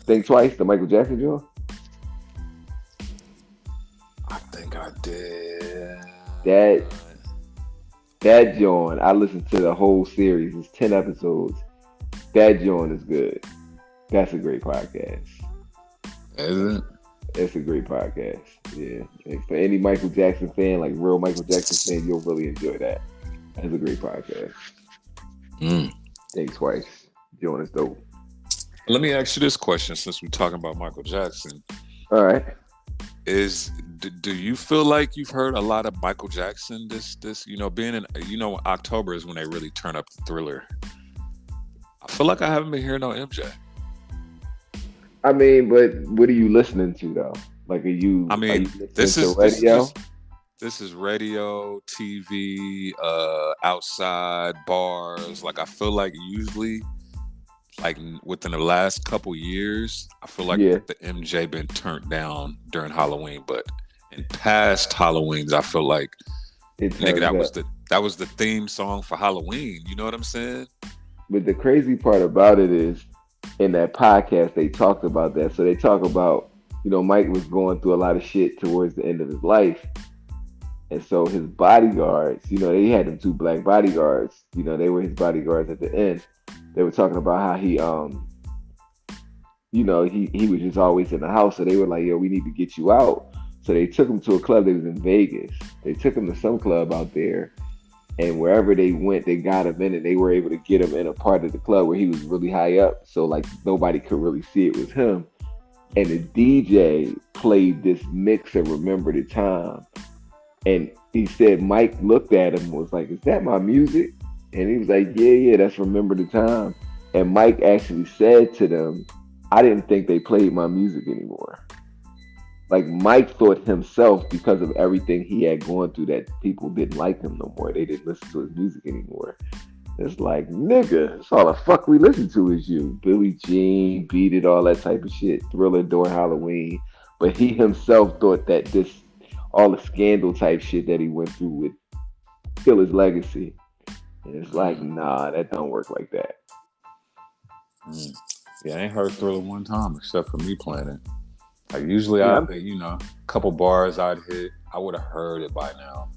Think Twice, the Michael Jackson joint? I think I did. That that joint, I listened to the whole series. It's 10 episodes. That joint is good. That's a great podcast. Is it? It's a great podcast. Yeah. And for any Michael Jackson fan, like real Michael Jackson fan, you'll really enjoy that. That's a great podcast. Think Twice. Joint is dope. Let me ask you this question since we're talking about Michael Jackson. All right. Do you feel like you've heard a lot of Michael Jackson this being in October is when they really turn up the Thriller. I feel like I haven't been hearing no MJ. I mean, but what are you listening to though? Like, are you this is radio? This is radio, TV, outside bars. Like I feel like usually, like within the last couple years, I feel like the MJ been turned down during Halloween. But in past Halloweens, I feel like that was the theme song for Halloween. You know what I'm saying? But the crazy part about it is, in that podcast, they talked about that. So they talk about, Mike was going through a lot of shit towards the end of his life. And so his bodyguards, they had them 2 black bodyguards. They were his bodyguards at the end. They were talking about how he was just always in the house. So they were like, yo, we need to get you out. So they took him to a club that was in Vegas. They took him to some club out there. And wherever they went, they got him in, and they were able to get him in a part of the club where he was really high up. So like nobody could really see it was him. And the DJ played this mix of Remember the Time. And he said Mike looked at him and was like, is that my music? And he was like, yeah, that's Remember the Time. And Mike actually said to them, I didn't think they played my music anymore. Like Mike thought himself, because of everything he had gone through, that people didn't like him no more. They didn't listen to his music anymore. It's like, nigga, it's all the fuck we listen to is you. Billie Jean, Beat It, all that type of shit. Thriller during Halloween. But he himself thought that all the scandal type shit that he went through would kill his legacy. And it's like, nah, that don't work like that. Yeah, I ain't heard Thriller one time except for me playing it. Like usually, a couple bars I'd hit, I would have heard it by now,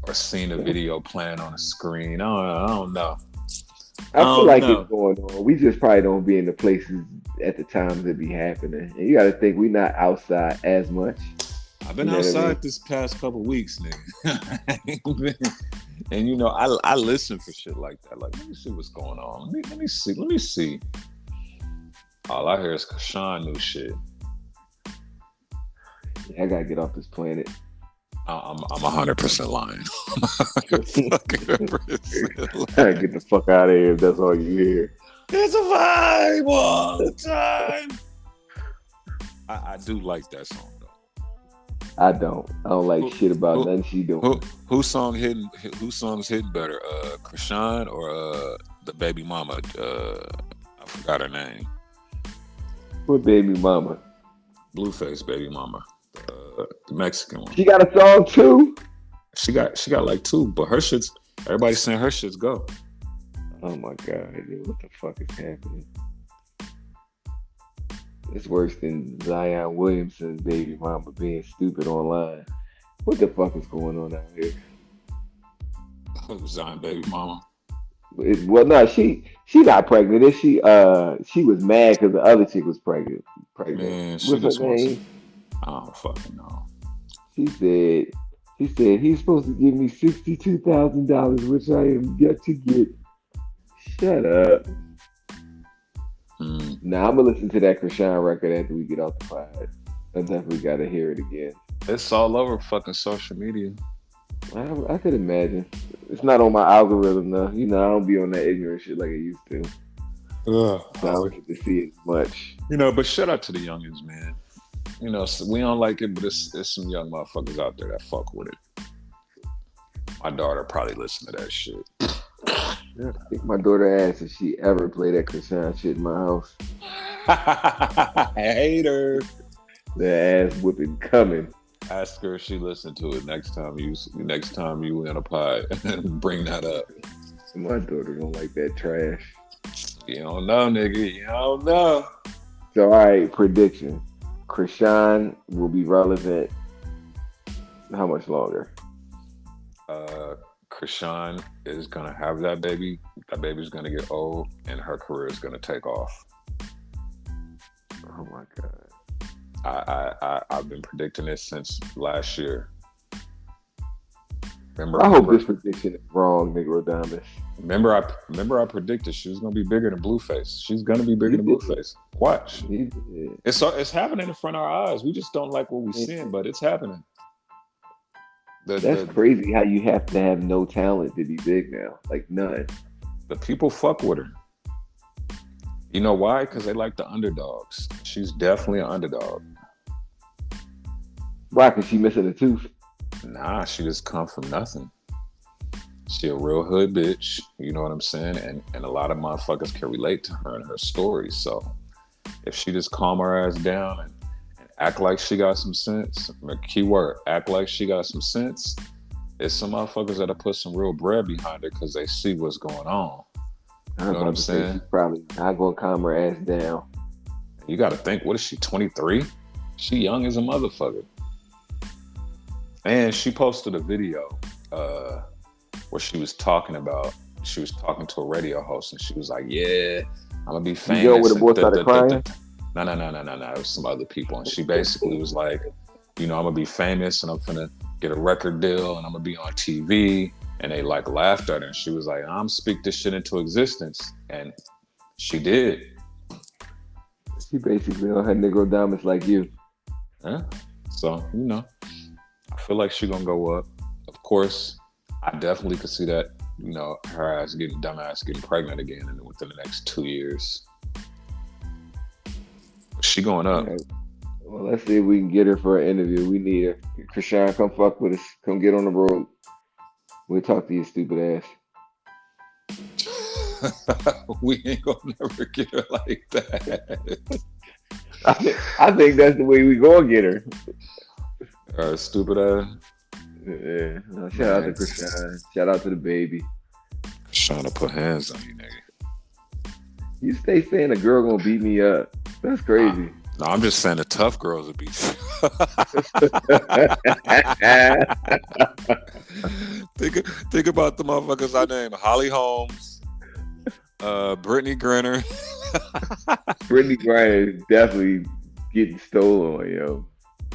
or seen a video playing on a screen. I don't know. I feel like it's going on. We just probably don't be in the places at the times it be happening. And you got to think we not outside as much. I've been outside this past couple weeks, nigga. And I listen for shit like that. Like, let me see what's going on. Let me see. All I hear is Kashawn new shit. Yeah, I gotta get off this planet. I'm 100% lying. 100% lying. Get the fuck out of here if that's all you hear. It's a vibe all the time. I do like that song though. I don't like shit about nothing she doing. Whose songs hitting better? Krishan or the baby mama? I forgot her name. What baby mama? Blueface baby mama. The Mexican one. She got a song too? She got like 2, but her shit's, everybody's saying her shit's go. Oh my god, dude, what the fuck is happening? It's worse than Zion Williamson's baby mama being stupid online. What the fuck is going on out here? Zion baby mama. Well, no, she not pregnant. Is she? She was mad because the other chick was pregnant. Man, what's her name? I don't fucking know. She said he's supposed to give me $62,000, which I am yet to get. Shut up. Now I'm gonna listen to that Krishan record after we get off the pod. I definitely gotta hear it again. It's all over fucking social media. I could imagine. It's not on my algorithm though. I don't be on that ignorant shit like I used to. So I don't get to see it much. But shout out to the youngins, man. We don't like it, but it's some young motherfuckers out there that fuck with it. My daughter probably listen to that shit. Yeah, I think my daughter asked if she ever played that Krishan shit in my house. I hate her. The ass whipping coming. Ask her if she listened to it next time you in a pod and bring that up. My daughter don't like that trash. You don't know, nigga. You don't know. So, all right, prediction. Krishan will be relevant how much longer? Krishan is gonna have that baby. That baby's gonna get old, and her career is gonna take off. Oh my god! I've been predicting this since last year. I hope this prediction is wrong, Negro Diamonds. Remember I predicted she was gonna be bigger than Blueface. She's gonna be bigger than Blueface. Watch. It's happening in front of our eyes. We just don't like what we're seeing, but it's happening. That's crazy how you have to have no talent to be big now. Like none. The people fuck with her. You know why? Because they like the underdogs. She's definitely an underdog. Why? Because she missing a tooth? Nah, she just come from nothing. She a real hood bitch. You know what I'm saying? And a lot of motherfuckers can relate to her and her stories. So if she just calm her ass down and act like she got some sense, keyword, act like she got some sense, there's some motherfuckers that'll put some real bread behind her because they see what's going on. You know what I'm saying? She's probably not going to calm her ass down. You got to think, what is she, 23? She young as a motherfucker. And she posted a video where she was talking to a radio host, and she was like, yeah, I'm going to be famous. You know where the boy started crying? No. It was some other people. And she basically was like, I'm going to be famous, and I'm going to get a record deal, and I'm going to be on TV. And they like laughed at her, and she was like, I'm speak this shit into existence. And she did. She basically on her Negro Diamonds like you. Yeah. So, I feel like she's going to go up. Of course, I definitely could see that, her ass dumbass getting pregnant again within the next 2 years. She going up. Right. Well, let's see if we can get her for an interview. We need her. Krishan, come fuck with us. Come get on the road. We'll talk to you, stupid ass. We ain't gonna never get her like that. I think that's the way we gonna get her. Stupid ass. Yeah. No, shout out to Krishan. Shout out to the baby. Trying to put hands on you, nigga. You stay saying a girl gonna beat me up. That's crazy. No, I'm just saying the tough girls will beat you. think about the motherfuckers I named: Holly Holmes, Brittany Griner. Brittany Griner is definitely getting stolen, yo.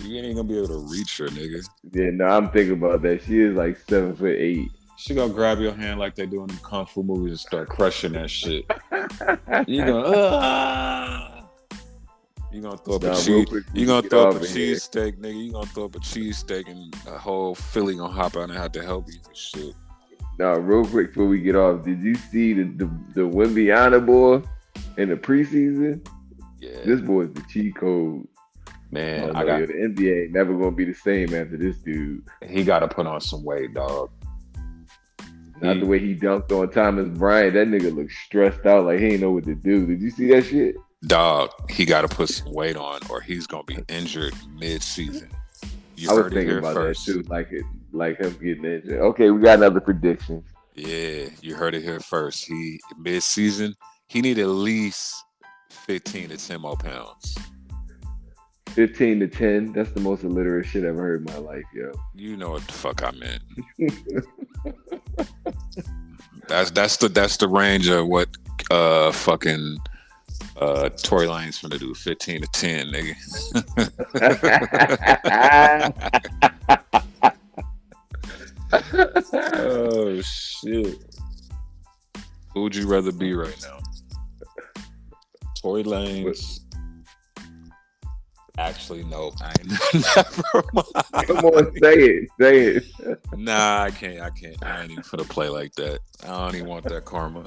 You ain't gonna be able to reach her, nigga. Yeah, no, I'm thinking about that. She is like 7'8". She gonna grab your hand like they do in the kung fu movies and start crushing that shit. You gonna You gonna throw up a cheese? You gonna throw up a cheesesteak, nigga? You gonna throw up a cheesesteak and a whole Philly gonna hop out and have to help you and shit. Now, real quick before we get off, did you see the Wimbiana boy in the preseason? Yeah, this boy's the cheat code. Man, the NBA ain't never gonna be the same after this dude. He got to put on some weight, dog. Not the way he dunked on Thomas Bryant. That nigga looked stressed out, like he ain't know what to do. Did you see that shit? Dog, he got to put some weight on, or he's gonna be injured mid-season. I was thinking about first. That too, like him getting injured. Okay, we got another prediction. Yeah, you heard it here first. He mid-season, he need at least 15 to 10 more pounds. 15 to 10. That's the most illiterate shit I've ever heard in my life, yo. You know what the fuck I meant. That's the range of what fucking Tory Lane's finna do. 15 to 10, nigga. Oh shit. Who would you rather be right now? Tory Lanez. Actually, no. I ain't never mind. Come on, say it. Nah, I can't. I ain't even finna play like that. I don't even want that karma.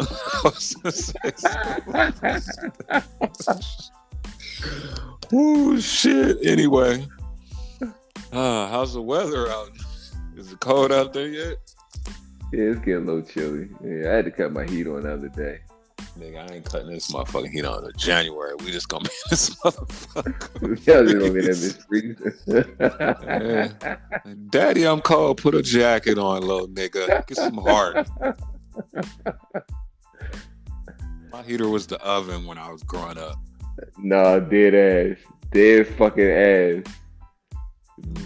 Oh shit. Anyway, how's the weather out? Is it cold out there yet? Yeah, it's getting a little chilly. Yeah, I had to cut my heat on the other day. Nigga, I ain't cutting this motherfucking heat on in January. We just gonna be in this motherfucker. Yeah, just gonna be in this freezing. Daddy, I'm cold. Put a jacket on, little nigga. Get some heart. My heater was the oven when I was growing up. Nah, dead ass. Dead fucking ass.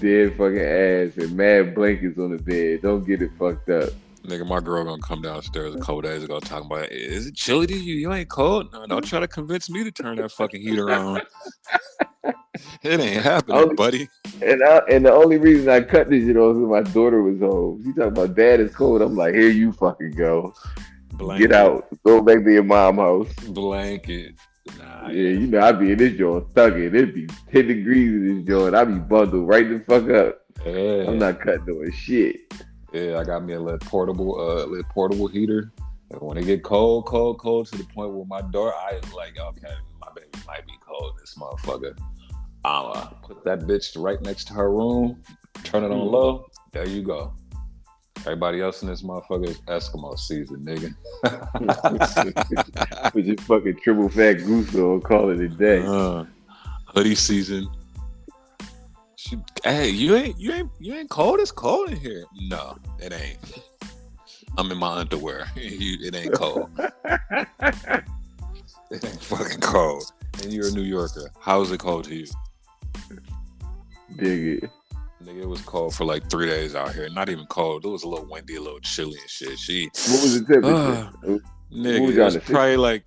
Dead fucking ass. And mad blankets on the bed. Don't get it fucked up. Nigga, my girl gonna come downstairs a couple days ago talking about, is it chilly to you? You ain't cold? No, don't try to convince me to turn that fucking heater on. It ain't happening, buddy. And the only reason I cut this shit off is my daughter was home. She talking about dad is cold. I'm like, here you fucking go. Blanket. Get out. Go back to your mom's house. Blanket. Nah, yeah, you know, I be in this joint thugging. It'd be 10 degrees in this joint. I be bundled right the fuck up. Yeah. I'm not cutting no shit. Yeah, I got me a little portable heater. And when it get cold to the point where my door, I like, okay, my baby might be cold. This motherfucker. I'll put that bitch right next to her room. Turn it on low. There you go. Everybody else in this motherfucker is Eskimo season, nigga. Put your fucking triple fat goose on, call it a day. Hoodie season. Hey, you ain't cold? It's cold in here. No, it ain't. I'm in my underwear. It ain't cold. It ain't fucking cold. And you're a New Yorker. How is it cold to you? Dig it. Nigga, it was cold for like 3 days out here. Not even cold. It was a little windy, a little chilly and shit. What was the temperature? Nigga, it was probably like,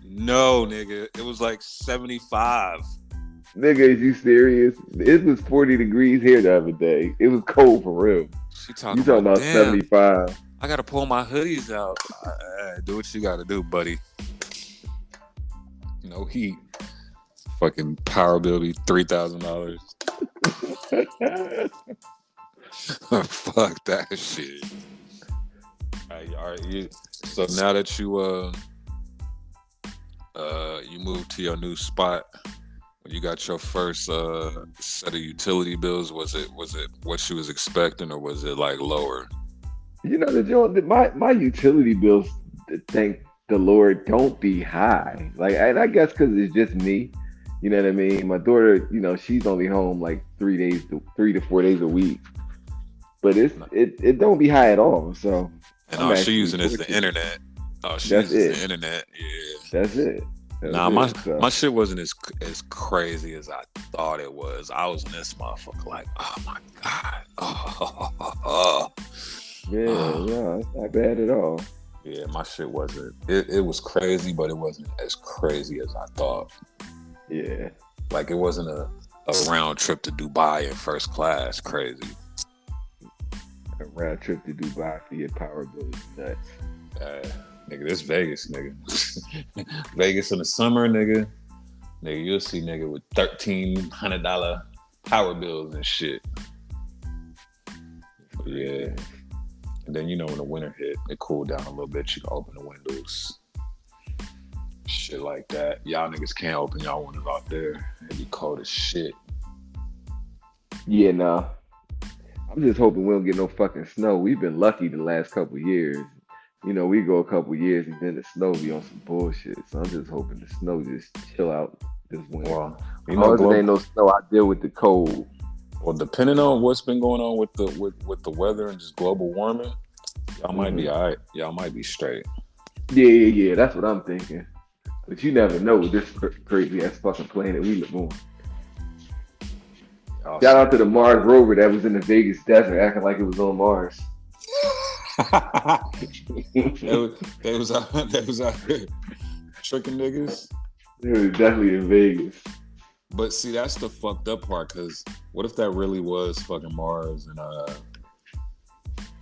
no, nigga. It was like 75. Nigga, is you serious? It was 40 degrees here the other day. It was cold for real. You talking about 75. I gotta pull my hoodies out. Do what you gotta do, buddy. No heat. Fucking power bill be $3,000. Fuck that shit. All right, so now that you moved to your new spot, when you got your first set of utility bills, was it what you was expecting, or was it like lower? You know, my utility bills, thank the Lord, don't be high. Like, and I guess because it's just me. You know what I mean? My daughter, you know, she's only home like 3 to 4 days a week, but it don't be high at all. So, and all she using is the internet. Oh, she uses the internet. Yeah, that's it. My shit wasn't as crazy as I thought it was. I was in this motherfucker like, oh my god, yeah, it's not bad at all. Yeah, my shit wasn't. It was crazy, but it wasn't as crazy as I thought. Yeah, like it wasn't a round trip to Dubai in first class. Crazy. A round trip to Dubai for your power bill is nuts. Nigga, this Vegas, nigga. Vegas in the summer, nigga. Nigga, you'll see nigga with $1,300 power bills and shit. Yeah. And then, you know, when the winter hit, it cooled down a little bit. You can open the windows. Shit like that. Y'all niggas can't open y'all windows out there. It be cold as shit. Yeah, nah. I'm just hoping we don't get no fucking snow. We've been lucky the last couple years. You know, we go a couple years and then the snow be on some bullshit. So I'm just hoping the snow just chill out this winter. Well, you know, if there ain't no snow, I deal with the cold. Well, depending on what's been going on with the weather and just global warming, y'all might be all right. Y'all might be straight. Yeah. That's what I'm thinking. But you never know with this crazy ass fucking planet we live on. Shout out to the Mars rover that was in the Vegas desert acting like it was on Mars. They was out here tricking niggas. They was definitely in Vegas. But see, that's the fucked up part, because what if that really was fucking Mars and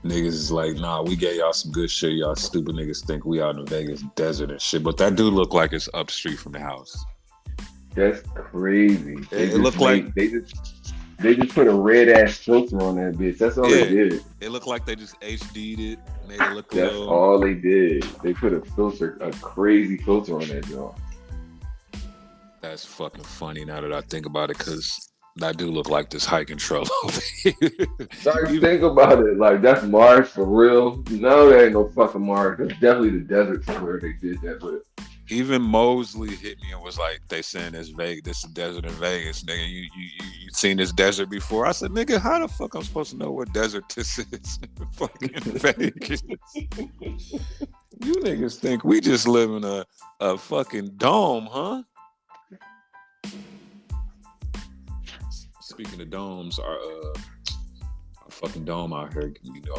niggas is like, nah, we gave y'all some good shit. Y'all stupid niggas think we out in the Vegas desert and shit. But that do look like it's up street from the house. That's crazy. It looked like they just put a red ass filter on that bitch. That's all they did. It looked like they just HD'd it, made it look That's little. all they did. They put a crazy filter on that joint. That's fucking funny now that I think about it, because that do look like this hiking trail over here. Like, think about it. Like, that's Mars for real. No, that ain't no fucking Mars. That's definitely the desert somewhere they did that with. Even Mosley hit me and was like, "They saying this Vegas, this is desert in Vegas, nigga. You seen this desert before?" I said, "Nigga, how the fuck I'm supposed to know what desert this is in fucking Vegas? You niggas think we just live in a fucking dome, huh?" Speaking of domes, our fucking dome out here,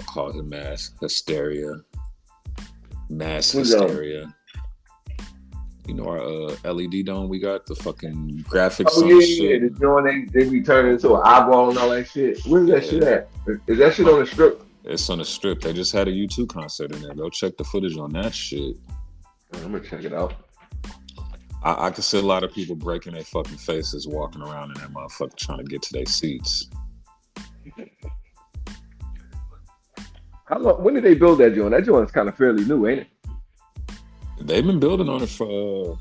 causing mass hysteria. Our LED dome, we got the fucking graphics. Oh yeah. The joint they be turning into an eyeball and all that shit. Where's that shit at? Is that shit on the strip? It's on the strip. They just had a U2 concert in there. Go check the footage on that shit. I'm gonna check it out. I can see a lot of people breaking their fucking faces walking around in that motherfucker trying to get to their seats. How long? When did they build that joint? That joint's kind of fairly new, ain't it? They've been building on it for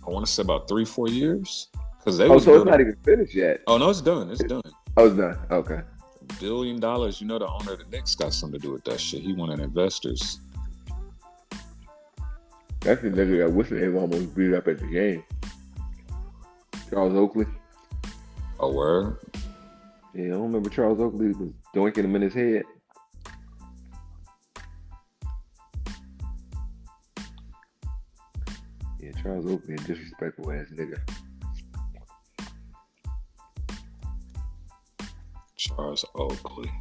I want to say about 3-4 years. So it's not even finished yet. Oh no, it's done. It's done. Oh, it's done. Okay. $1 billion. The owner of the Knicks got something to do with that shit. He wanted investors. That's the nigga that whistled him almost beat up at the game. Charles Oakley. A word? Yeah, I don't remember Charles Oakley was doinking him in his head. Yeah, Charles Oakley, a disrespectful ass nigga. Charles Oakley.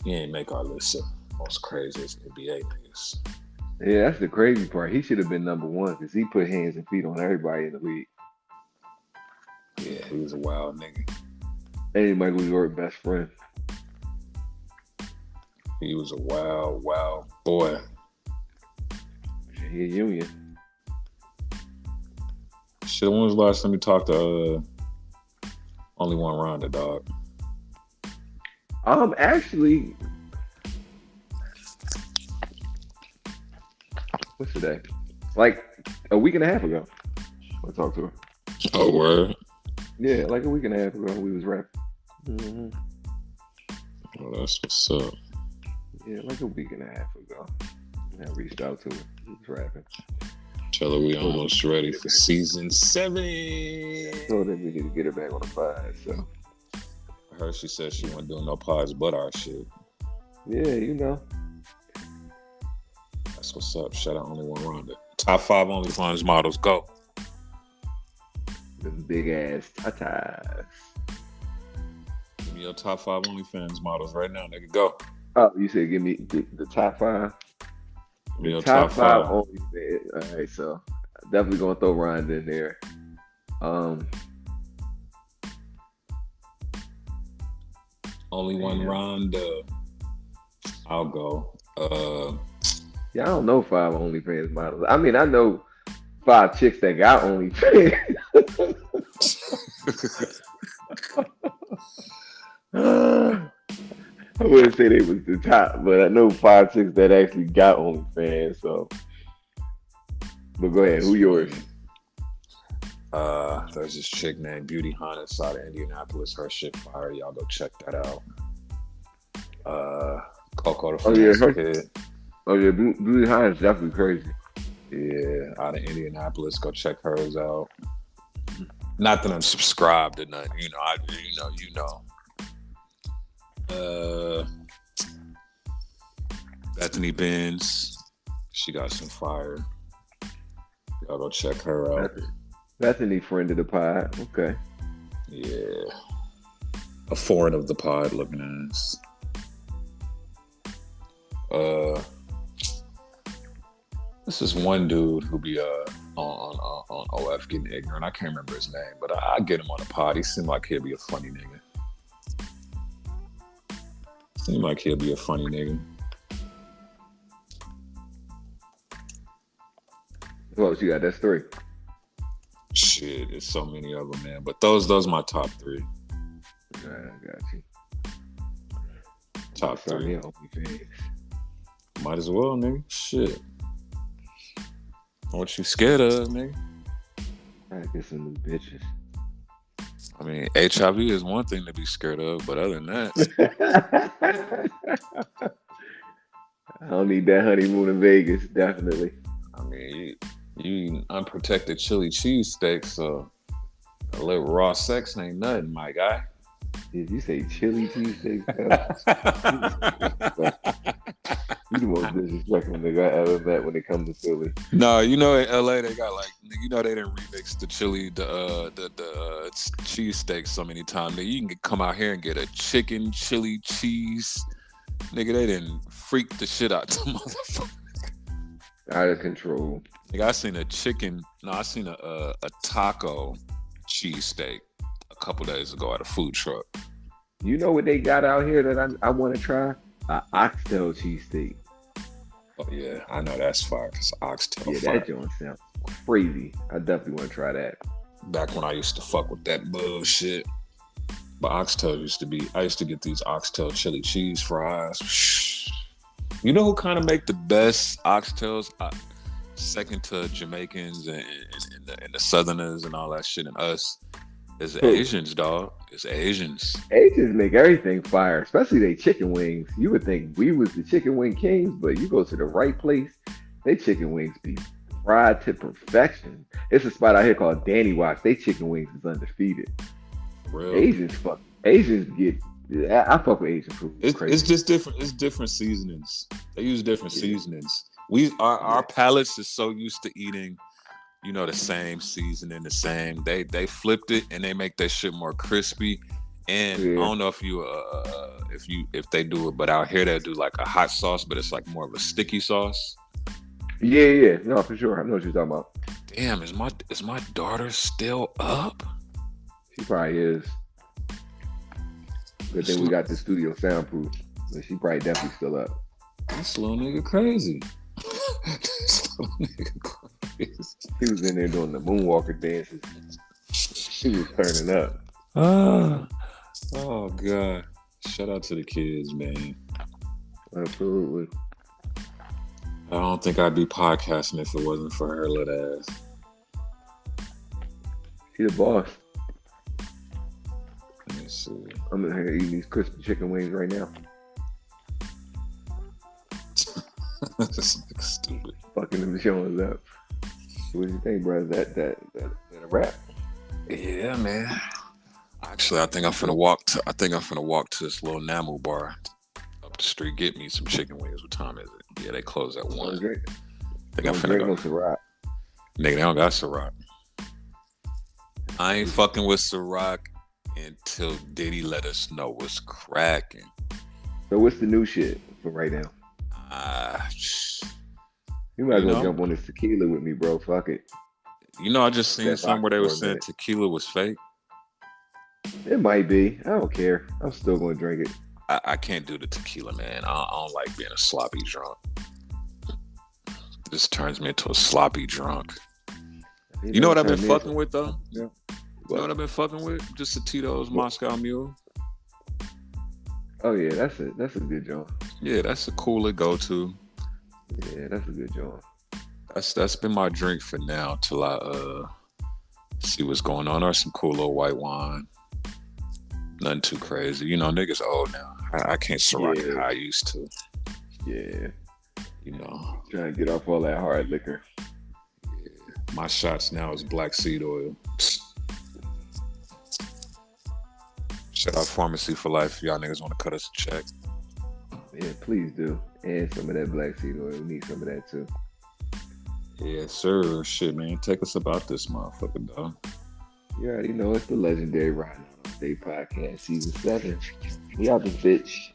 He ain't make our list of most craziest NBA niggas. Yeah, that's the crazy part. He should have been number one because he put hands and feet on everybody in the league. Yeah, he was a wild nigga. And Michael Jordan's best friend. He was a wild, wild boy. He a union. Shit, when was the last time you talked to Only One Ronda, dog? Actually, what's today? Like a week and a half ago, I talked to her. Oh, word? Yeah, like a week and a half ago, we was rapping. Mm-hmm. Oh, that's what's up. Yeah, like a week and a half ago. I reached out to her. We was rapping. Tell her we almost ready for season 7. So that we need to get her back on the pod. So I heard she said she wasn't doing no pods but our shit. Yeah, That's what's up. Shout out Only One Ronda. Top 5 OnlyFans models, go. Them big ass tatas. Give me your top 5 OnlyFans models right now, nigga. Go. Oh, you said give me the top 5? Give me your top 5 OnlyFans. All right, so definitely gonna throw Ronda in there. Only One Ronda. I'll go. Yeah, I don't know 5 OnlyFans models. I mean, I know 5 chicks that got OnlyFans. I wouldn't say they was the top, but I know 5 chicks that actually got OnlyFans. So, but go ahead. Who yours? There's this chick named Beauty Honest out of Indianapolis. Her shit fire. Y'all go check that out. Coco the Finance Kid. Oh yeah, Beauty Honest is definitely crazy. Yeah, out of Indianapolis. Go check hers out. Not that I'm subscribed to nothing, you know. Bethany Benz, she got some fire. Y'all go check her out. Bethany, friend of the pod. Okay. Yeah. A foreign of the pod looking ass. This is one dude who be on OF getting ignorant. I can't remember his name, but I get him on the pod. He seemed like he'll be a funny nigga. Well, you got that's 3. Shit, there's so many of them, man. But those my top 3. I got you. Top 3. Might as well, nigga. Shit. What you scared of, nigga? I get some new bitches. I mean, HIV is one thing to be scared of, but other than that, I don't need that honeymoon in Vegas. Definitely. I mean, you eating unprotected chili cheesesteak, so a little raw sex ain't nothing, my guy. Did you say chili cheesesteak? You the most disrespectful nigga I ever met when it comes to Philly. No, you know in LA they got like, you know they didn't remix the chili, the cheesesteak so many times. Nigga, you can come out here and get a chicken chili cheese. Nigga, they didn't freak the shit out the motherfucker. Out of control. Nigga, I seen a taco cheesesteak a couple days ago at a food truck. You know what they got out here that I want to try? An oxtail cheesesteak. Oh yeah, I know that's fire because oxtail. Yeah, fire. that joint sounds crazy. I definitely want to try that. Back when I used to fuck with that bullshit. But oxtail I used to get these oxtail chili cheese fries. You know who kind of make the best oxtails? Second to Jamaicans and the Southerners and all that shit, and us. It's Asians, dog. It's Asians. Asians make everything fire, especially they chicken wings. You would think we was the chicken wing kings, but you go to the right place, they chicken wings be fried to perfection. It's a spot out here called Danny Watch. They chicken wings is undefeated. Real. Asians get. I fuck with Asian food. It's just different. It's different seasonings. They use different seasonings. Our palates is so used to eating, you know, the same seasoning, the same. They flipped it and they make that shit more crispy. And I don't know if they do it, but out here they do like a hot sauce, but it's like more of a sticky sauce. Yeah. No, for sure. I know what you're talking about. Damn, is my daughter still up? She probably is. Good thing we got the studio soundproof. But she probably definitely still up. This little nigga crazy. This little nigga crazy. He was in there doing the moonwalker dances. She was turning up. Oh God. Shout out to the kids, man. Absolutely. I don't think I'd be podcasting if it wasn't for her little ass. She the boss. Let me see. I'm in here eating these crispy chicken wings right now. This nigga stupid. Fucking them showing up. What do you think, bro? Is that a wrap? Yeah, man. Actually, I think I'm finna walk to this little Namu bar up the street. Get me some chicken wings. What time is it? Yeah, they close at 1. Think I'm finna go. Ciroc. Nigga, they don't got Ciroc. I ain't fucking with Ciroc until Diddy let us know what's cracking. So what's the new shit for right now? You might as well jump on this tequila with me, bro. Fuck it. You know, I just seen something where they were saying tequila was fake. It might be. I don't care. I'm still going to drink it. I can't do the tequila, man. I don't like being a sloppy drunk. This turns me into a sloppy drunk. You know what I've been fucking with, though? Yeah. You know what I've been fucking with? Just a Tito's Moscow Mule. Oh, yeah. That's a good joint. Yeah, that's a cooler go-to. Yeah, that's a good joint. That's been my drink for now till I see what's going on, or some cool little white wine. Nothing too crazy. You know, niggas old now. I can't Ciroc it how I used to. Yeah. You know. Trying to get off all that hard liquor. Yeah. My shots now is black seed oil. Shout out Pharmacy for Life. Y'all niggas want to cut us a check. Yeah, please do. And some of that black seed oil. We need some of that too. Yeah, sir. Shit, man. Take us about this motherfucker, dog. You already know it's the legendary RIDINOUTALLDAY podcast, season 7. We out this bitch.